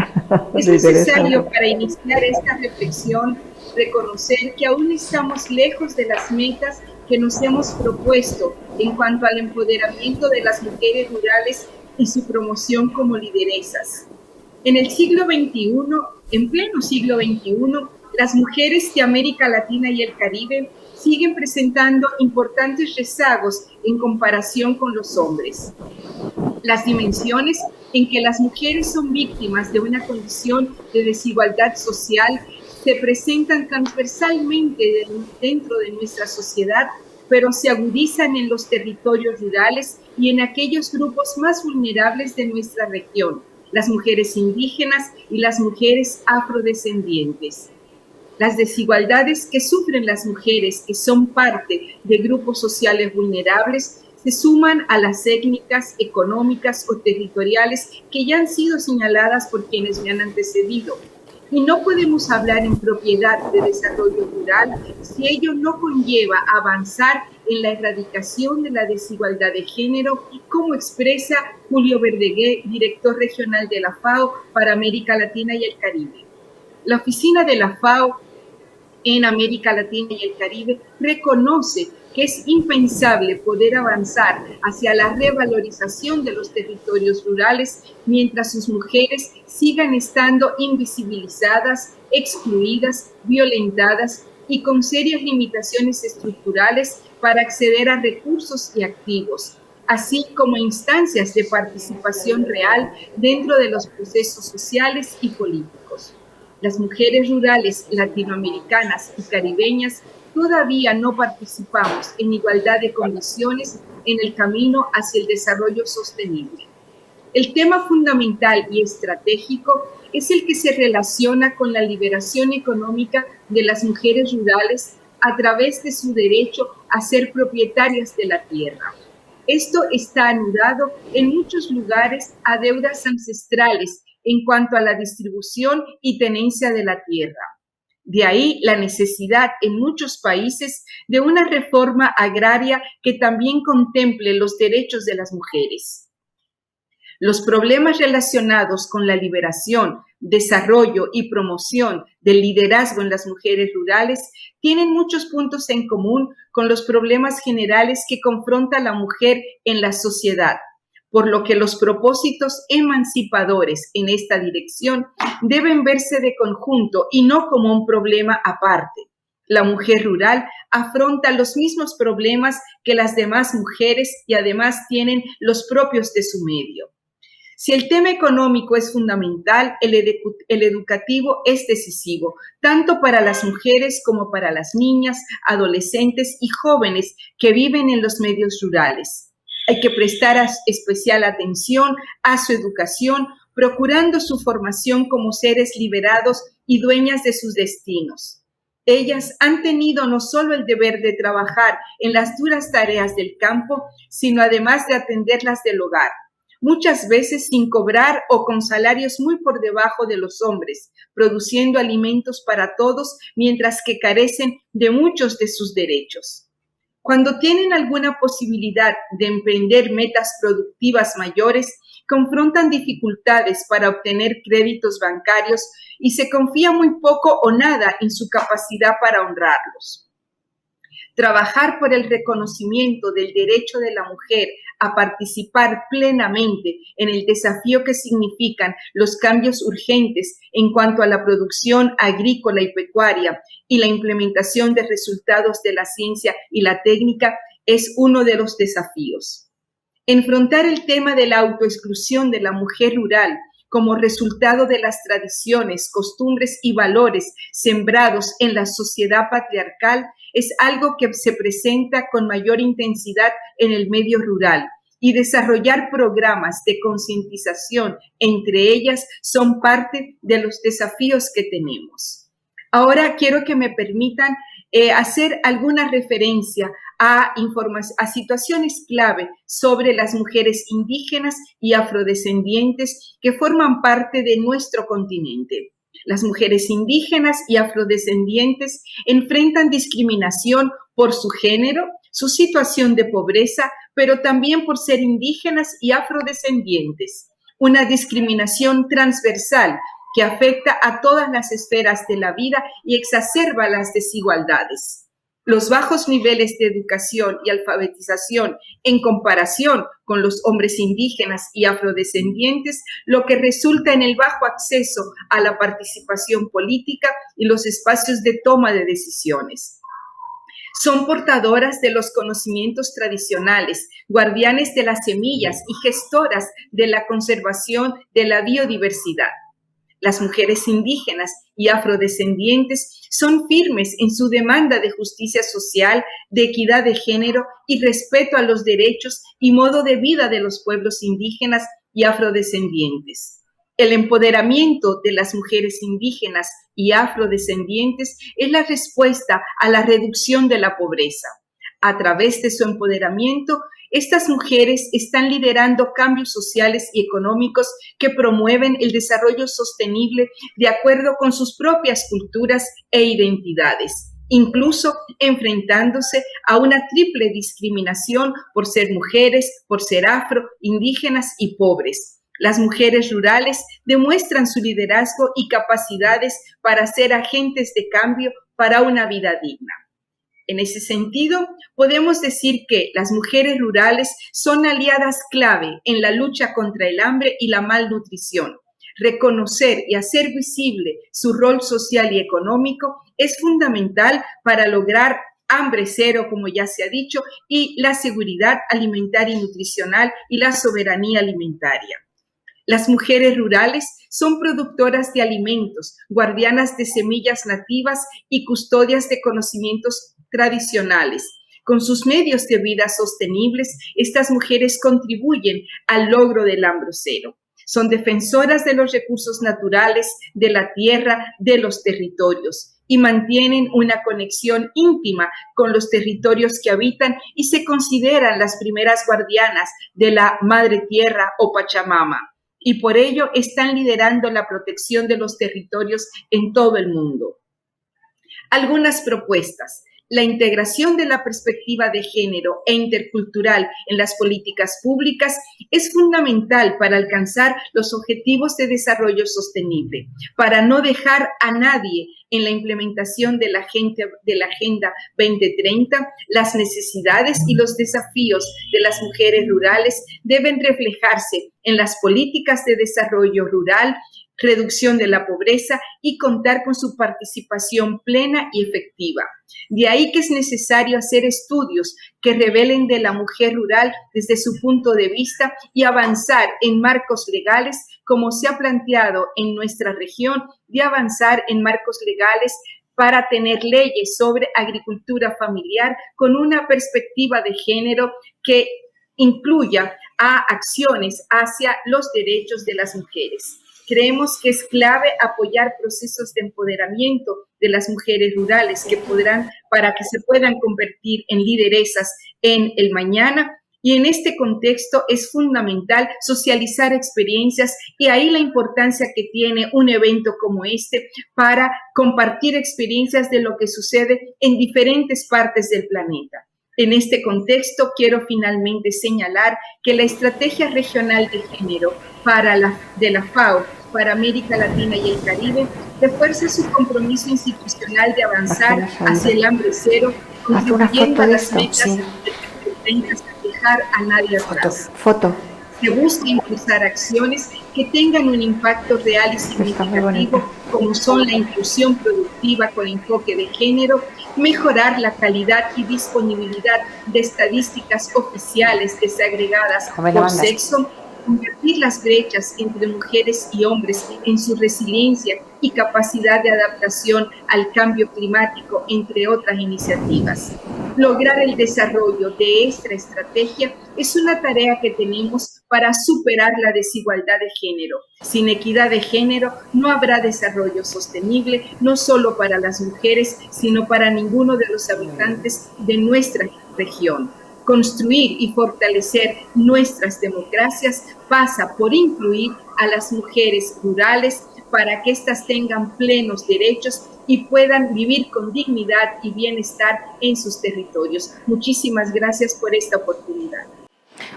E: Es necesario para iniciar esta reflexión reconocer que aún estamos lejos de las metas que nos hemos propuesto en cuanto al empoderamiento de las mujeres rurales y su promoción como lideresas. En el siglo XXI, en pleno siglo XXI, las mujeres de América Latina y el Caribe siguen presentando importantes rezagos en comparación con los hombres. Las dimensiones en que las mujeres son víctimas de una condición de desigualdad social se presentan transversalmente dentro de nuestra sociedad, pero se agudizan en los territorios rurales y en aquellos grupos más vulnerables de nuestra región, las mujeres indígenas y las mujeres afrodescendientes. Las desigualdades que sufren las mujeres que son parte de grupos sociales vulnerables se suman a las étnicas, económicas o territoriales que ya han sido señaladas por quienes me han antecedido. Y no podemos hablar en propiedad de desarrollo rural si ello no conlleva avanzar en la erradicación de la desigualdad de género, como expresa Julio Verdeguer, director regional de la FAO para América Latina y el Caribe. La oficina de la FAO en América Latina y el Caribe reconoce que es impensable poder avanzar hacia la revalorización de los territorios rurales mientras sus mujeres sigan estando invisibilizadas, excluidas, violentadas y con serias limitaciones estructurales para acceder a recursos y activos, así como instancias de participación real dentro de los procesos sociales y políticos. Las mujeres rurales latinoamericanas y caribeñas todavía no participamos en igualdad de condiciones en el camino hacia el desarrollo sostenible. El tema fundamental y estratégico es el que se relaciona con la liberación económica de las mujeres rurales a través de su derecho a ser propietarias de la tierra. Esto está anudado en muchos lugares a deudas ancestrales en cuanto a la distribución y tenencia de la tierra. De ahí la necesidad en muchos países de una reforma agraria que también contemple los derechos de las mujeres. Los problemas relacionados con la liberación, desarrollo y promoción del liderazgo en las mujeres rurales tienen muchos puntos en común con los problemas generales que confronta la mujer en la sociedad, por lo que los propósitos emancipadores en esta dirección deben verse de conjunto y no como un problema aparte. La mujer rural afronta los mismos problemas que las demás mujeres y además tienen los propios de su medio. Si el tema económico es fundamental, el educativo es decisivo, tanto para las mujeres como para las niñas, adolescentes y jóvenes que viven en los medios rurales. Hay que prestar especial atención a su educación, procurando su formación como seres liberados y dueñas de sus destinos. Ellas han tenido no solo el deber de trabajar en las duras tareas del campo, sino además de atenderlas del hogar, muchas veces sin cobrar o con salarios muy por debajo de los hombres, produciendo alimentos para todos mientras que carecen de muchos de sus derechos. Cuando tienen alguna posibilidad de emprender metas productivas mayores, confrontan dificultades para obtener créditos bancarios y se confía muy poco o nada en su capacidad para honrarlos. Trabajar por el reconocimiento del derecho de la mujer a participar plenamente en el desafío que significan los cambios urgentes en cuanto a la producción agrícola y pecuaria y la implementación de resultados de la ciencia y la técnica es uno de los desafíos. Enfrentar el tema de la autoexclusión de la mujer rural como resultado de las tradiciones, costumbres y valores sembrados en la sociedad patriarcal es algo que se presenta con mayor intensidad en el medio rural, y desarrollar programas de concientización entre ellas son parte de los desafíos que tenemos. Ahora quiero que me permitan hacer alguna referencia a situaciones clave sobre las mujeres indígenas y afrodescendientes que forman parte de nuestro continente. Las mujeres indígenas y afrodescendientes enfrentan discriminación por su género, su situación de pobreza, pero también por ser indígenas y afrodescendientes. Una discriminación transversal que afecta a todas las esferas de la vida y exacerba las desigualdades. Los bajos niveles de educación y alfabetización en comparación con los hombres indígenas y afrodescendientes, lo que resulta en el bajo acceso a la participación política y los espacios de toma de decisiones. Son portadoras de los conocimientos tradicionales, guardianes de las semillas y gestoras de la conservación de la biodiversidad. Las mujeres indígenas y afrodescendientes son firmes en su demanda de justicia social, de equidad de género y respeto a los derechos y modo de vida de los pueblos indígenas y afrodescendientes. El empoderamiento de las mujeres indígenas y afrodescendientes es la respuesta a la reducción de la pobreza. A través de su empoderamiento, estas mujeres están liderando cambios sociales y económicos que promueven el desarrollo sostenible de acuerdo con sus propias culturas e identidades, incluso enfrentándose a una triple discriminación por ser mujeres, por ser afro, indígenas y pobres. Las mujeres rurales demuestran su liderazgo y capacidades para ser agentes de cambio para una vida digna. En ese sentido, podemos decir que las mujeres rurales son aliadas clave en la lucha contra el hambre y la malnutrición. Reconocer y hacer visible su rol social y económico es fundamental para lograr hambre cero, como ya se ha dicho, y la seguridad alimentaria y nutricional y la soberanía alimentaria. Las mujeres rurales son productoras de alimentos, guardianas de semillas nativas y custodias de conocimientos tradicionales. Con sus medios de vida sostenibles, estas mujeres contribuyen al logro del hambre cero. Son defensoras de los recursos naturales, de la tierra, de los territorios, y mantienen una conexión íntima con los territorios que habitan y se consideran las primeras guardianas de la Madre Tierra o Pachamama. Y por ello están liderando la protección de los territorios en todo el mundo. Algunas propuestas. La integración de la perspectiva de género e intercultural en las políticas públicas es fundamental para alcanzar los objetivos de desarrollo sostenible, para no dejar a nadie en la implementación de la Agenda 2030. Las necesidades y los desafíos de las mujeres rurales deben reflejarse en las políticas de desarrollo rural, reducción de la pobreza y contar con su participación plena y efectiva. De ahí que es necesario hacer estudios que revelen de la mujer rural desde su punto de vista y avanzar en marcos legales, como se ha planteado en nuestra región, de avanzar en marcos legales para tener leyes sobre agricultura familiar con una perspectiva de género que incluya a acciones hacia los derechos de las mujeres. Creemos que es clave apoyar procesos de empoderamiento de las mujeres rurales para que se puedan convertir en lideresas en el mañana. Y en este contexto es fundamental socializar experiencias y ahí la importancia que tiene un evento como este para compartir experiencias de lo que sucede en diferentes partes del planeta. En este contexto, quiero finalmente señalar que la Estrategia Regional de Género de la FAO para América Latina y el Caribe refuerza su compromiso institucional de avanzar hacia el hambre cero, contribuyendo a las metas de 2030 sin dejar a nadie atrás. Se busca impulsar acciones que tengan un impacto real y significativo, como son la inclusión productiva con enfoque de género, mejorar la calidad y disponibilidad de estadísticas oficiales desagregadas por sexo, convertir las brechas entre mujeres y hombres en su resiliencia y capacidad de adaptación al cambio climático, entre otras iniciativas. Lograr el desarrollo de esta estrategia es una tarea que tenemos para superar la desigualdad de género. Sin equidad de género no habrá desarrollo sostenible, no solo para las mujeres, sino para ninguno de los habitantes de nuestra región. Construir y fortalecer nuestras democracias pasa por incluir a las mujeres rurales para que éstas tengan plenos derechos y puedan vivir con dignidad y bienestar en sus territorios. Muchísimas gracias por esta oportunidad.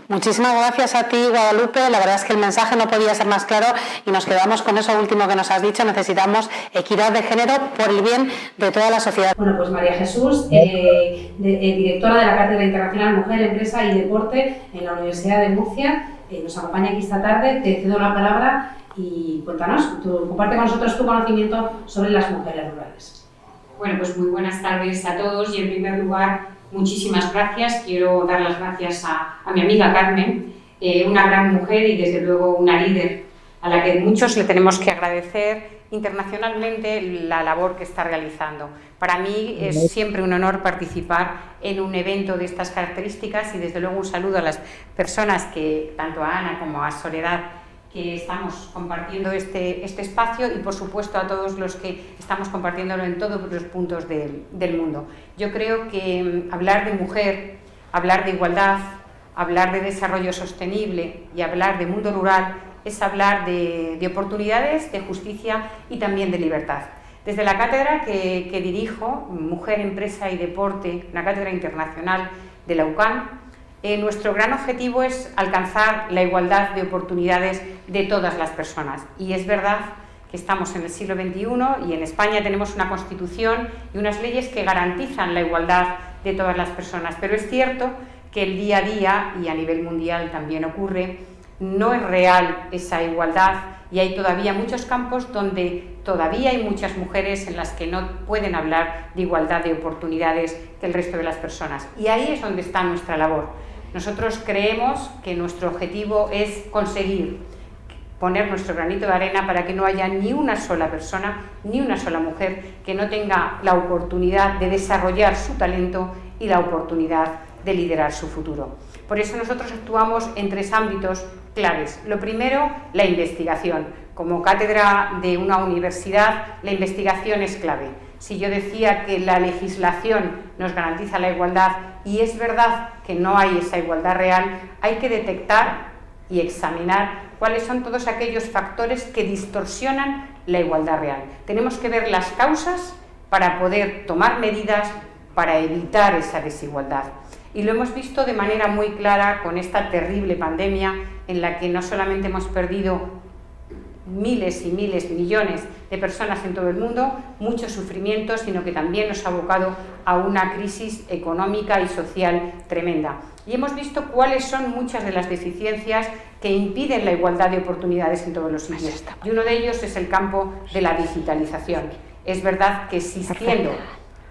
B: Muchísimas gracias a ti, Guadalupe. La verdad es que el mensaje no podía ser más claro y nos quedamos con eso último que nos has dicho. Necesitamos equidad de género por el bien de toda la sociedad. Bueno, pues María Jesús, directora de la Cátedra Internacional Mujer, Empresa y Deporte en la Universidad de Murcia, nos acompaña aquí esta tarde. Te cedo la palabra y cuéntanos, comparte con nosotros tu conocimiento sobre las mujeres rurales.
F: Bueno, pues muy buenas tardes a todos y en primer lugar, muchísimas gracias. Quiero dar las gracias a mi amiga Carmen, una gran mujer y desde luego una líder a la que muchos le tenemos que agradecer internacionalmente la labor que está realizando. Para mí es siempre un honor participar en un evento de estas características y desde luego un saludo a las personas que, tanto a Ana como a Soledad, que estamos compartiendo este espacio y por supuesto a todos los que estamos compartiéndolo en todos los puntos del mundo. Yo creo que hablar de mujer, hablar de igualdad, hablar de desarrollo sostenible y hablar de mundo rural es hablar de oportunidades, de justicia y también de libertad. Desde la cátedra que dirijo, Mujer, Empresa y Deporte, una cátedra internacional de la UCAM, nuestro gran objetivo es alcanzar la igualdad de oportunidades de todas las personas. Y es verdad que estamos en el siglo XXI y en España tenemos una Constitución y unas leyes que garantizan la igualdad de todas las personas. Pero es cierto que el día a día, y a nivel mundial también ocurre, no es real esa igualdad y hay todavía muchos campos donde todavía hay muchas mujeres en las que no pueden hablar de igualdad de oportunidades que el resto de las personas. Y ahí es donde está nuestra labor. Nosotros creemos que nuestro objetivo es conseguir poner nuestro granito de arena para que no haya ni una sola persona, ni una sola mujer que no tenga la oportunidad de desarrollar su talento y la oportunidad de liderar su futuro. Por eso nosotros actuamos en 3 ámbitos claves. Lo primero, la investigación. Como cátedra de una universidad, la investigación es clave. Si yo decía que la legislación nos garantiza la igualdad y es verdad que no hay esa igualdad real, hay que detectar y examinar cuáles son todos aquellos factores que distorsionan la igualdad real. Tenemos que ver las causas para poder tomar medidas para evitar esa desigualdad. Y lo hemos visto de manera muy clara con esta terrible pandemia en la que no solamente hemos perdido miles y miles, millones de personas en todo el mundo, mucho sufrimiento, sino que también nos ha abocado a una crisis económica y social tremenda. y hemos visto cuáles son muchas de las deficiencias que impiden la igualdad de oportunidades en todos los sitios. Y uno de ellos es el campo de la digitalización. Es verdad que existiendo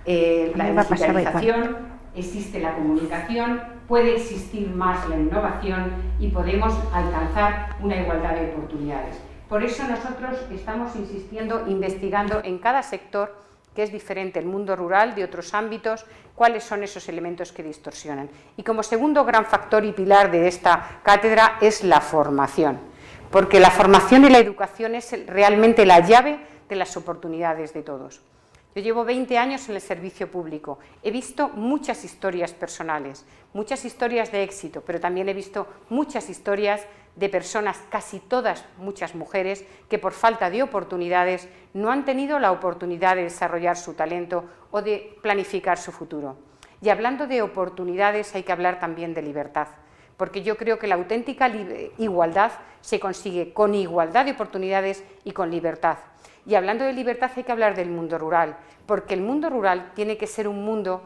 F: la digitalización, existe la comunicación, puede existir más la innovación y podemos alcanzar una igualdad de oportunidades. Por eso nosotros estamos insistiendo, investigando en cada sector, que es diferente el mundo rural de otros ámbitos, cuáles son esos elementos que distorsionan. Y como segundo gran factor y pilar de esta cátedra es la formación, porque la formación y la educación es realmente la llave de las oportunidades de todos. Yo llevo 20 años en el servicio público, he visto muchas historias personales, muchas historias de éxito, pero también he visto muchas historias de personas, casi todas, muchas mujeres, que por falta de oportunidades no han tenido la oportunidad de desarrollar su talento o de planificar su futuro. Y hablando de oportunidades hay que hablar también de libertad, porque yo creo que la auténtica igualdad se consigue con igualdad de oportunidades y con libertad. Y hablando de libertad hay que hablar del mundo rural, porque el mundo rural tiene que ser un mundo,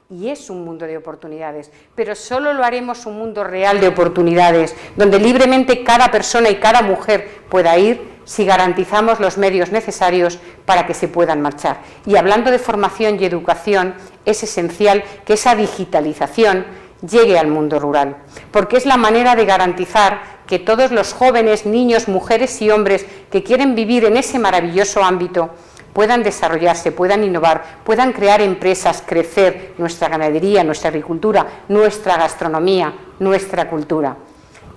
F: y es un mundo de oportunidades, pero solo lo haremos un mundo real de oportunidades, donde libremente cada persona y cada mujer pueda ir si garantizamos los medios necesarios para que se puedan marchar. Y hablando de formación y educación, es esencial que esa digitalización llegue al mundo rural, porque es la manera de garantizar que todos los jóvenes, niños, mujeres y hombres que quieren vivir en ese maravilloso ámbito puedan desarrollarse, puedan innovar, puedan crear empresas, crecer nuestra ganadería, nuestra agricultura, nuestra gastronomía, nuestra cultura.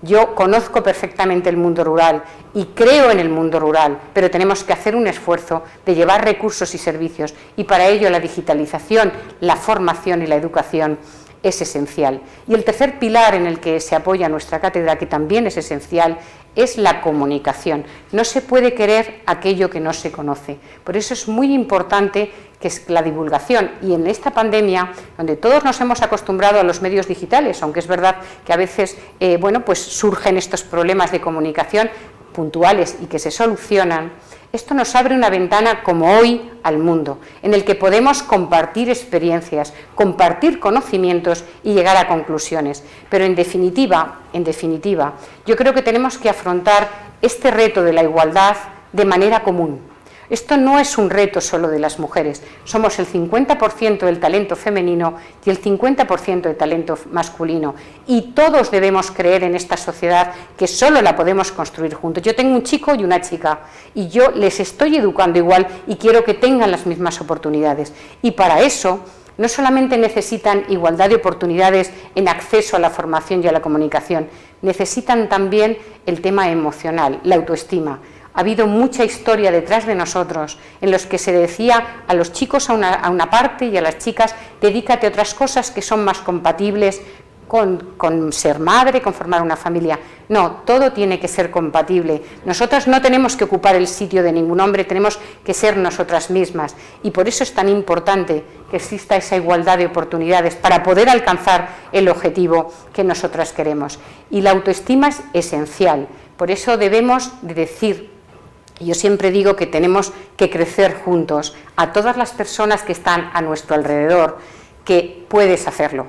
F: Yo conozco perfectamente el mundo rural y creo en el mundo rural, pero tenemos que hacer un esfuerzo de llevar recursos y servicios, y para ello la digitalización, la formación y la educación es esencial. Y el tercer pilar en el que se apoya nuestra cátedra, que también es esencial, es la comunicación. No se puede querer aquello que no se conoce. Por eso es muy importante que es la divulgación. Y en esta pandemia, donde todos nos hemos acostumbrado a los medios digitales, aunque es verdad que a veces pues surgen estos problemas de comunicación puntuales y que se solucionan, esto nos abre una ventana como hoy al mundo, en el que podemos compartir experiencias, compartir conocimientos y llegar a conclusiones. Pero en definitiva, yo creo que tenemos que afrontar este reto de la igualdad de manera común. Esto no es un reto solo de las mujeres, somos el 50% del talento femenino y el 50% del talento masculino, y todos debemos creer en esta sociedad que solo la podemos construir juntos. Yo tengo un chico y una chica y yo les estoy educando igual y quiero que tengan las mismas oportunidades, y para eso no solamente necesitan igualdad de oportunidades en acceso a la formación y a la comunicación, necesitan también el tema emocional, la autoestima. Ha habido mucha historia detrás de nosotros en los que se decía a los chicos a una parte y a las chicas dedícate a otras cosas que son más compatibles con ser madre, con formar una familia. No, todo tiene que ser compatible. Nosotras no tenemos que ocupar el sitio de ningún hombre, tenemos que ser nosotras mismas, y por eso es tan importante que exista esa igualdad de oportunidades para poder alcanzar el objetivo que nosotras queremos. Y la autoestima es esencial, por eso debemos de decir, yo siempre digo que tenemos que crecer juntos, a todas las personas que están a nuestro alrededor, que puedes hacerlo.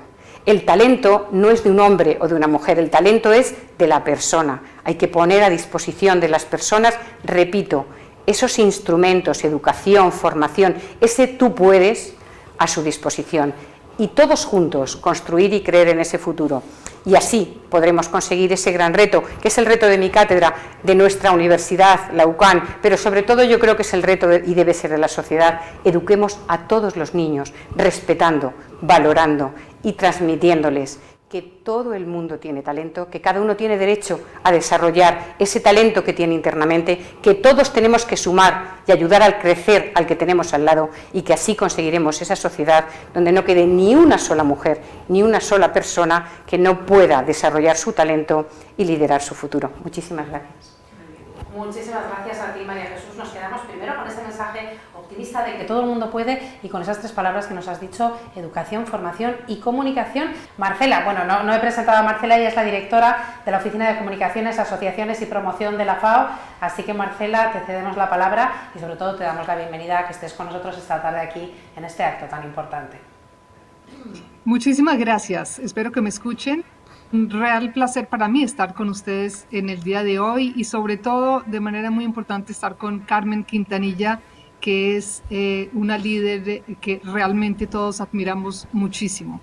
F: El talento no es de un hombre o de una mujer, el talento es de la persona. Hay que poner a disposición de las personas, repito, esos instrumentos, educación, formación, ese tú puedes a su disposición. Y todos juntos construir y creer en ese futuro. Y así podremos conseguir ese gran reto, que es el reto de mi cátedra, de nuestra universidad, la UCAN, pero sobre todo yo creo que es el reto y debe ser de la sociedad. Eduquemos a todos los niños, respetando, valorando y transmitiéndoles que todo el mundo tiene talento, que cada uno tiene derecho a desarrollar ese talento que tiene internamente, que todos tenemos que sumar y ayudar al crecer al que tenemos al lado, y que así conseguiremos esa sociedad donde no quede ni una sola mujer, ni una sola persona que no pueda desarrollar su talento y liderar su futuro. Muchísimas gracias.
B: Muchísimas gracias a ti, María Jesús. Nos quedamos primero con ese mensaje optimista de que todo el mundo puede, y con esas tres palabras que nos has dicho: educación, formación y comunicación. Marcela, bueno, no he presentado a Marcela, ella es la directora de la Oficina de Comunicaciones, Asociaciones y Promoción de la FAO, así que Marcela, te cedemos la palabra y sobre todo te damos la bienvenida a que estés con nosotros esta tarde aquí en este acto tan importante.
G: Muchísimas gracias. Espero que me escuchen. Un real placer para mí estar con ustedes en el día de hoy y sobre todo de manera muy importante estar con Carmen Quintanilla, que es una líder que realmente todos admiramos muchísimo.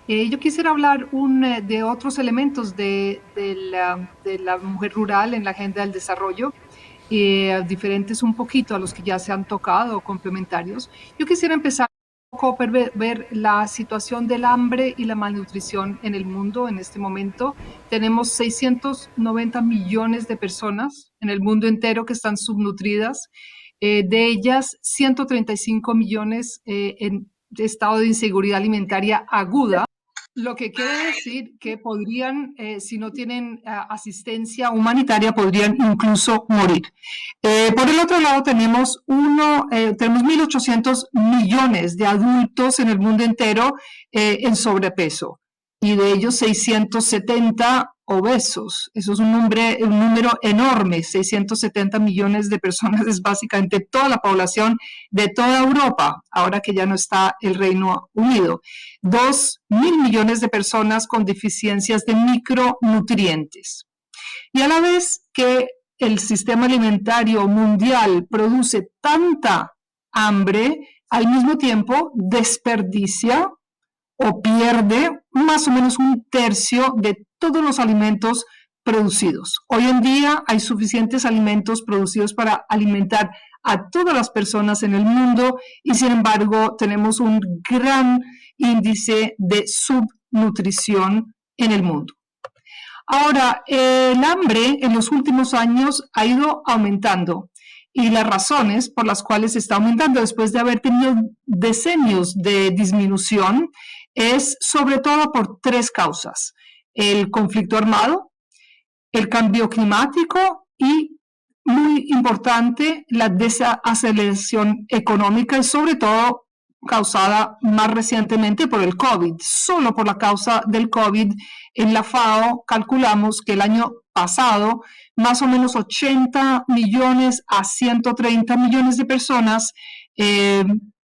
G: Yo quisiera hablar de otros elementos de la mujer rural en la agenda del desarrollo, diferentes un poquito a los que ya se han tocado, complementarios. Yo quisiera empezar un poco por ver la situación del hambre y la malnutrición en el mundo en este momento. Tenemos 690 millones de personas en el mundo entero que están subnutridas. De ellas, 135 millones en estado de inseguridad alimentaria aguda, lo que quiere decir que podrían, si no tienen asistencia humanitaria, podrían incluso morir. Por el otro lado, tenemos 1.800 millones de adultos en el mundo entero en sobrepeso y de ellos 670 obesos. Eso es un número enorme. 670 millones de personas es básicamente toda la población de toda Europa, ahora que ya no está el Reino Unido. 2.000 millones de personas con deficiencias de micronutrientes. Y a la vez que el sistema alimentario mundial produce tanta hambre, al mismo tiempo desperdicia o pierde más o menos 1/3 de todos los alimentos producidos. Hoy en día hay suficientes alimentos producidos para alimentar a todas las personas en el mundo y sin embargo tenemos un gran índice de subnutrición en el mundo. Ahora, el hambre en los últimos años ha ido aumentando y las razones por las cuales está aumentando después de haber tenido decenios de disminución es sobre todo por 3 causas: el conflicto armado, el cambio climático y, muy importante, la desaceleración económica y sobre todo causada más recientemente por el COVID. Solo por la causa del COVID, en la FAO calculamos que el año pasado más o menos 80 millones a 130 millones de personas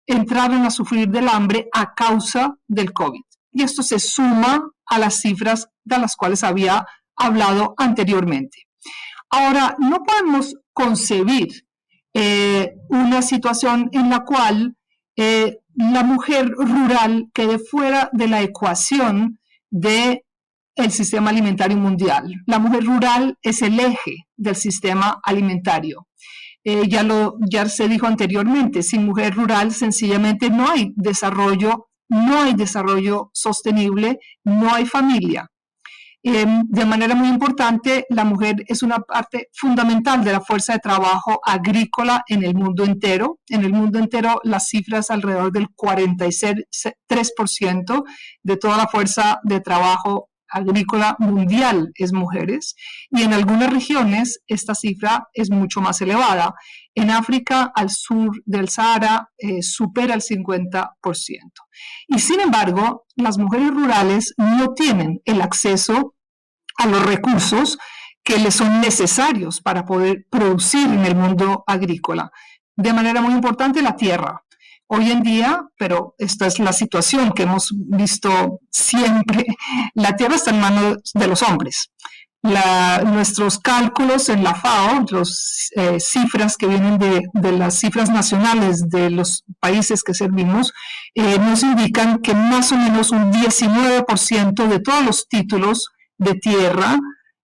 G: entraron a sufrir del hambre a causa del COVID. Y esto se suma a las cifras de las cuales había hablado anteriormente. Ahora, no podemos concebir una situación en la cual la mujer rural quede fuera de la ecuación del sistema alimentario mundial. La mujer rural es el eje del sistema alimentario. Ya se dijo anteriormente, sin mujer rural sencillamente no hay desarrollo sostenible, no hay familia. De manera muy importante, la mujer es una parte fundamental de la fuerza de trabajo agrícola en el mundo entero. En el mundo entero, las cifras alrededor del 43% de toda la fuerza de trabajo agrícola mundial es mujeres, y en algunas regiones esta cifra es mucho más elevada. En África, al sur del Sahara, supera el 50%. Y sin embargo, las mujeres rurales no tienen el acceso a los recursos que les son necesarios para poder producir en el mundo agrícola. De manera muy importante, la tierra. Hoy en día, pero esta es la situación que hemos visto siempre, la tierra está en manos de los hombres. Nuestros cálculos en la FAO, las cifras que vienen de las cifras nacionales de los países que servimos, nos indican que más o menos un 19% de todos los títulos de tierra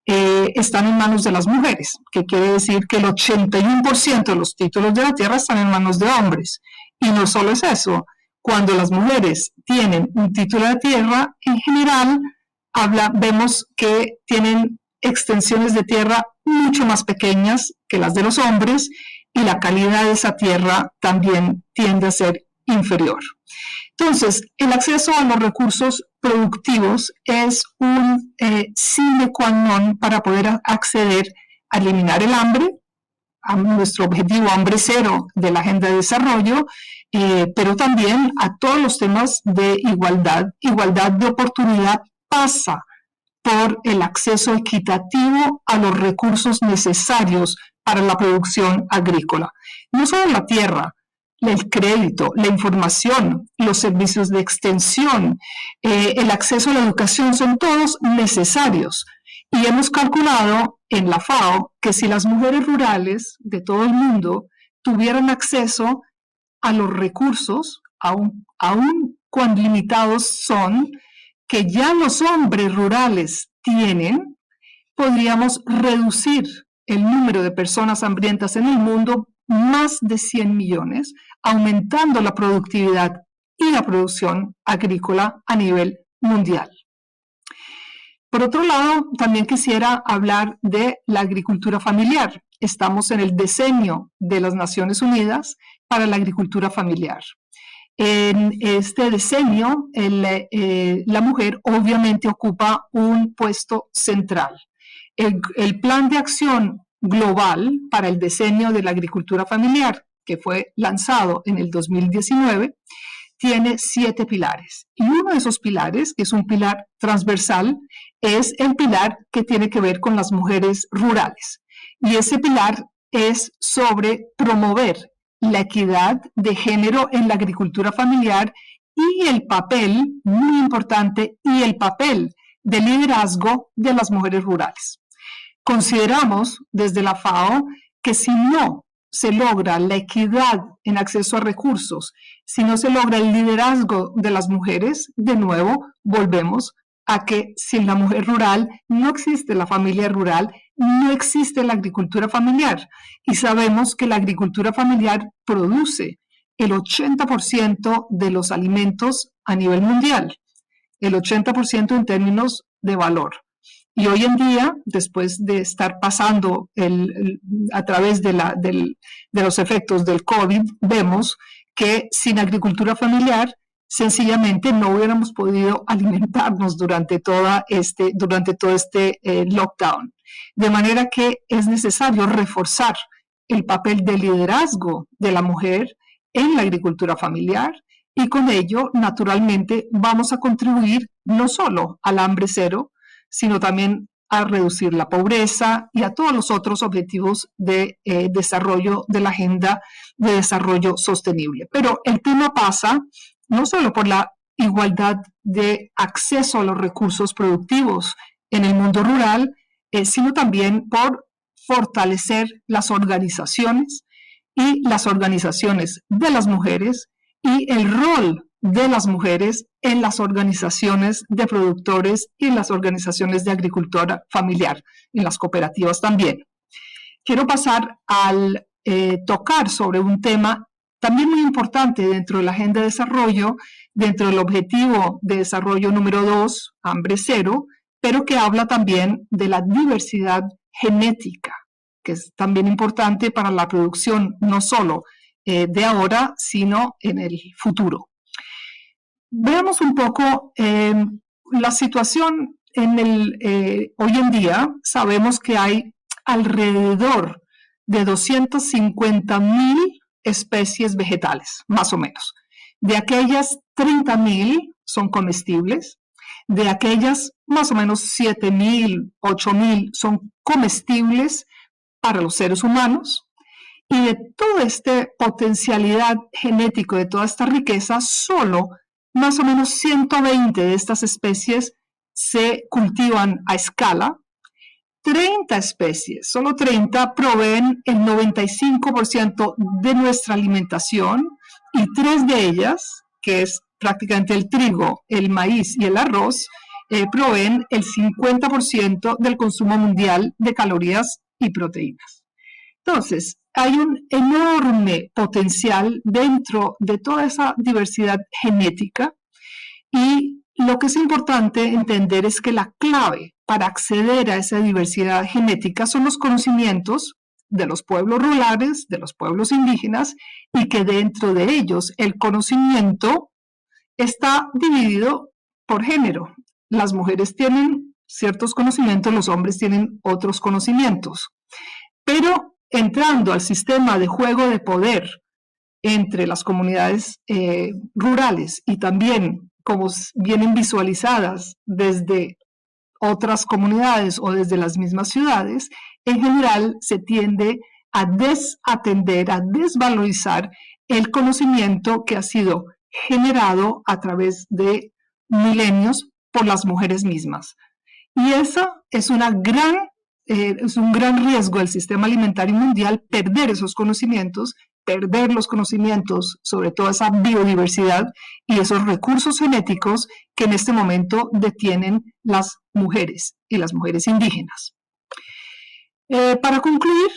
G: están en manos de las mujeres, que quiere decir que el 81% de los títulos de la tierra están en manos de hombres. Y no solo es eso, cuando las mujeres tienen un título de tierra, en general vemos que tienen extensiones de tierra mucho más pequeñas que las de los hombres y la calidad de esa tierra también tiende a ser inferior. Entonces, el acceso a los recursos productivos es un sine qua non para poder acceder a eliminar el hambre, a nuestro objetivo hambre cero de la Agenda de Desarrollo, pero también a todos los temas de igualdad. Igualdad de oportunidad pasa por el acceso equitativo a los recursos necesarios para la producción agrícola. No solo la tierra, el crédito, la información, los servicios de extensión, el acceso a la educación son todos necesarios. Y hemos calculado en la FAO que si las mujeres rurales de todo el mundo tuvieran acceso a los recursos, aun cuán limitados son, que ya los hombres rurales tienen, podríamos reducir el número de personas hambrientas en el mundo más de 100 millones, aumentando la productividad y la producción agrícola a nivel mundial. Por otro lado, también quisiera hablar de la agricultura familiar. Estamos en el decenio de las Naciones Unidas para la agricultura familiar. En este decenio, la mujer obviamente ocupa un puesto central. El plan de acción global para el decenio de la agricultura familiar, que fue lanzado en el 2019, tiene 7 pilares. Y uno de esos pilares, que es un pilar transversal, es el pilar que tiene que ver con las mujeres rurales. Y ese pilar es sobre promover la equidad de género en la agricultura familiar y el papel, muy importante, y el papel de liderazgo de las mujeres rurales. Consideramos desde la FAO que si no se logra la equidad en acceso a recursos, si no se logra el liderazgo de las mujeres, de nuevo volvemos a que sin la mujer rural no existe la familia rural, no existe la agricultura familiar. Y sabemos que la agricultura familiar produce el 80% de los alimentos a nivel mundial, el 80% en términos de valor. Y hoy en día, después de estar pasando a través de los efectos del COVID, vemos que sin agricultura familiar, sencillamente no hubiéramos podido alimentarnos durante todo este lockdown. De manera que es necesario reforzar el papel de liderazgo de la mujer en la agricultura familiar y con ello, naturalmente, vamos a contribuir no solo al hambre cero, sino también a reducir la pobreza y a todos los otros objetivos de desarrollo de la Agenda de Desarrollo Sostenible. Pero el tema pasa no solo por la igualdad de acceso a los recursos productivos en el mundo rural, sino también por fortalecer las organizaciones y las organizaciones de las mujeres y el rol de las mujeres en las organizaciones de productores y en las organizaciones de agricultura familiar, en las cooperativas también. Quiero pasar al tocar sobre un tema también muy importante dentro de la Agenda de Desarrollo, dentro del Objetivo de Desarrollo número 2, hambre cero, pero que habla también de la diversidad genética, que es también importante para la producción no solo de ahora, sino en el futuro. Veamos un poco la situación hoy en día. Sabemos que hay alrededor de 250.000 especies vegetales, más o menos. De aquellas, 30.000 son comestibles. De aquellas, más o menos 7.000, 8.000 son comestibles para los seres humanos. Y de toda esta potencialidad genética, de toda esta riqueza, solo más o menos 120 de estas especies se cultivan a escala. 30 especies, solo 30, proveen el 95% de nuestra alimentación y 3 de ellas, que es prácticamente el trigo, el maíz y el arroz, proveen el 50% del consumo mundial de calorías y proteínas. Entonces, hay un enorme potencial dentro de toda esa diversidad genética y lo que es importante entender es que la clave para acceder a esa diversidad genética son los conocimientos de los pueblos rurales, de los pueblos indígenas, y que dentro de ellos el conocimiento está dividido por género. Las mujeres tienen ciertos conocimientos, los hombres tienen otros conocimientos. Pero entrando al sistema de juego de poder entre las comunidades rurales y también como vienen visualizadas desde otras comunidades o desde las mismas ciudades, en general se tiende a desatender, a desvalorizar el conocimiento que ha sido generado a través de milenios por las mujeres mismas. Y eso es un gran riesgo del sistema alimentario mundial, perder esos conocimientos, perder los conocimientos sobre toda esa biodiversidad y esos recursos genéticos que en este momento detienen las mujeres y las mujeres indígenas. Para concluir,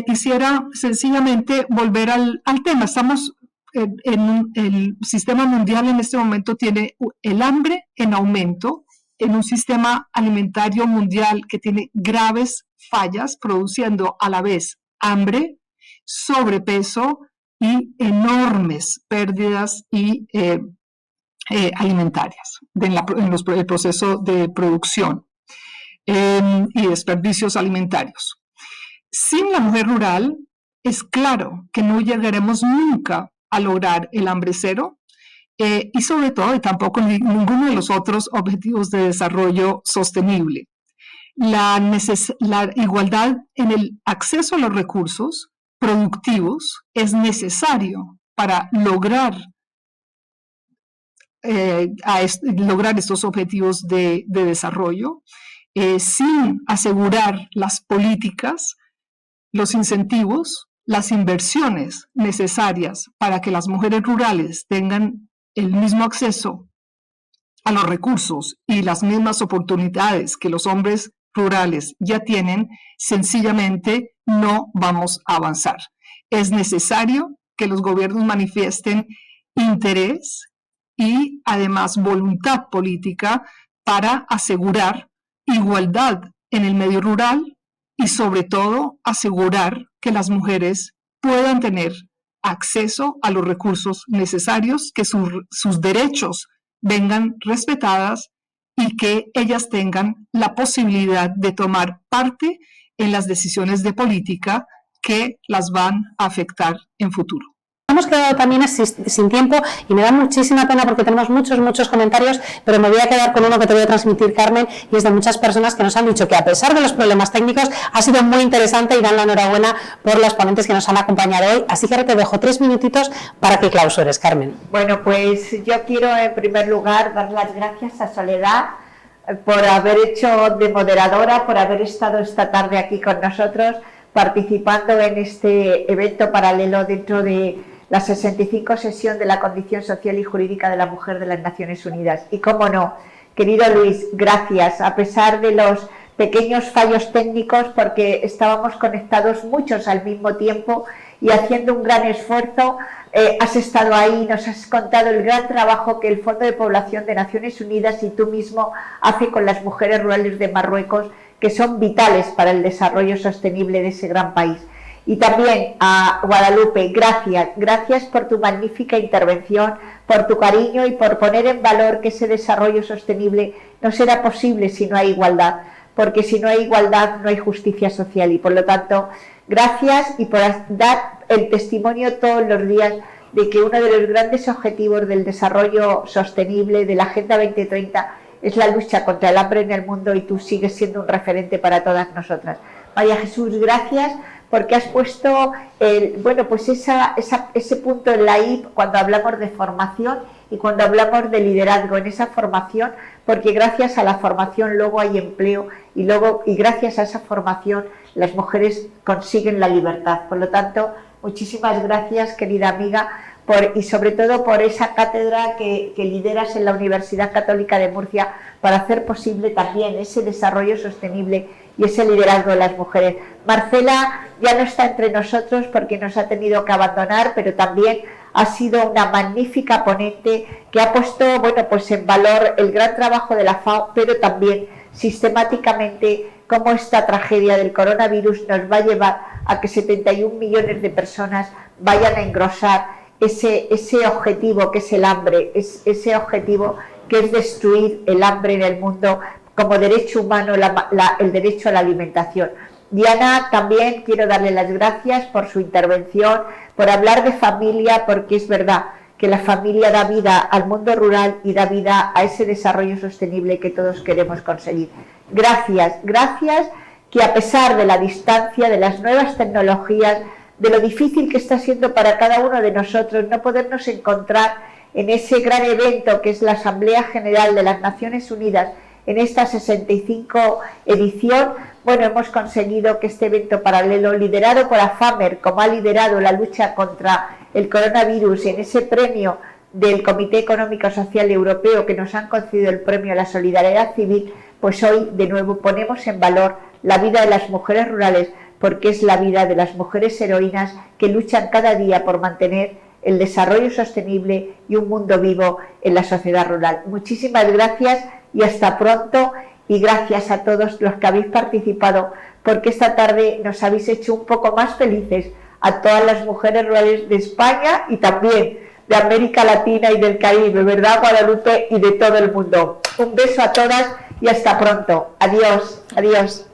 G: quisiera sencillamente volver al tema. Estamos en el sistema mundial en este momento tiene el hambre en aumento, en un sistema alimentario mundial que tiene graves fallas, produciendo a la vez hambre, sobrepeso y enormes pérdidas alimentarias en el proceso de producción y desperdicios alimentarios. Sin la mujer rural, es claro que no llegaremos nunca a lograr el hambre cero y sobre todo y tampoco ninguno de los otros objetivos de desarrollo sostenible. La igualdad en el acceso a los recursos productivos es necesario para lograr estos objetivos de desarrollo, sin asegurar las políticas, los incentivos, las inversiones necesarias para que las mujeres rurales tengan el mismo acceso a los recursos y las mismas oportunidades que los hombres rurales ya tienen, sencillamente no vamos a avanzar. Es necesario que los gobiernos manifiesten interés y además voluntad política para asegurar igualdad en el medio rural y sobre todo asegurar que las mujeres puedan tener acceso a los recursos necesarios, que sus derechos vengan respetadas y que ellas tengan la posibilidad de tomar parte en las decisiones de política que las van a afectar en futuro.
B: Hemos quedado también sin tiempo y me da muchísima pena porque tenemos muchos comentarios, pero me voy a quedar con uno que te voy a transmitir, Carmen, y es de muchas personas que nos han dicho que a pesar de los problemas técnicos ha sido muy interesante y dan la enhorabuena por los ponentes que nos han acompañado hoy, así que ahora te dejo 3 minutitos para que clausures, Carmen.
A: Bueno, pues yo quiero en primer lugar dar las gracias a Soledad por haber hecho de moderadora, por haber estado esta tarde aquí con nosotros participando en este evento paralelo dentro de la 65 sesión de la Condición Social y Jurídica de la Mujer de las Naciones Unidas. Y cómo no, querido Luis, gracias, a pesar de los pequeños fallos técnicos, porque estábamos conectados muchos al mismo tiempo y haciendo un gran esfuerzo, has estado ahí, nos has contado el gran trabajo que el Fondo de Población de Naciones Unidas y tú mismo hace con las mujeres rurales de Marruecos, que son vitales para el desarrollo sostenible de ese gran país. Y también a Guadalupe, gracias por tu magnífica intervención, por tu cariño y por poner en valor que ese desarrollo sostenible no será posible si no hay igualdad, porque si no hay igualdad no hay justicia social y por lo tanto, gracias y por dar el testimonio todos los días de que uno de los grandes objetivos del desarrollo sostenible de la Agenda 2030 es la lucha contra el hambre en el mundo y tú sigues siendo un referente para todas nosotras. María Jesús, gracias porque has puesto ese punto en la I cuando hablamos de formación y cuando hablamos de liderazgo en esa formación, porque gracias a la formación luego hay empleo y gracias a esa formación las mujeres consiguen la libertad. Por lo tanto, muchísimas gracias, querida amiga, y sobre todo por esa cátedra que lideras en la Universidad Católica de Murcia para hacer posible también ese desarrollo sostenible y ese liderazgo de las mujeres. Marcela ya no está entre nosotros porque nos ha tenido que abandonar, pero también ha sido una magnífica ponente que ha puesto en valor el gran trabajo de la FAO, pero también sistemáticamente cómo esta tragedia del coronavirus nos va a llevar a que 71 millones de personas vayan a engrosar ese objetivo que es el hambre, ese objetivo que es destruir el hambre en el mundo como derecho humano, el derecho a la alimentación. Diana, también quiero darle las gracias por su intervención, por hablar de familia, porque es verdad que la familia da vida al mundo rural y da vida a ese desarrollo sostenible que todos queremos conseguir. Gracias, que a pesar de la distancia, de las nuevas tecnologías, de lo difícil que está siendo para cada uno de nosotros no podernos encontrar en ese gran evento que es la Asamblea General de las Naciones Unidas en esta 65 edición. Bueno, hemos conseguido que este evento paralelo, liderado por AFAMER, como ha liderado la lucha contra el coronavirus, en ese premio del Comité Económico Social Europeo que nos han concedido el premio a la solidaridad civil, pues hoy de nuevo ponemos en valor la vida de las mujeres rurales, porque es la vida de las mujeres heroínas que luchan cada día por mantener el desarrollo sostenible y un mundo vivo en la sociedad rural. Muchísimas gracias y hasta pronto, y gracias a todos los que habéis participado, porque esta tarde nos habéis hecho un poco más felices a todas las mujeres rurales de España y también de América Latina y del Caribe, ¿verdad, Guadalupe? Y de todo el mundo. Un beso a todas y hasta pronto. Adiós, adiós.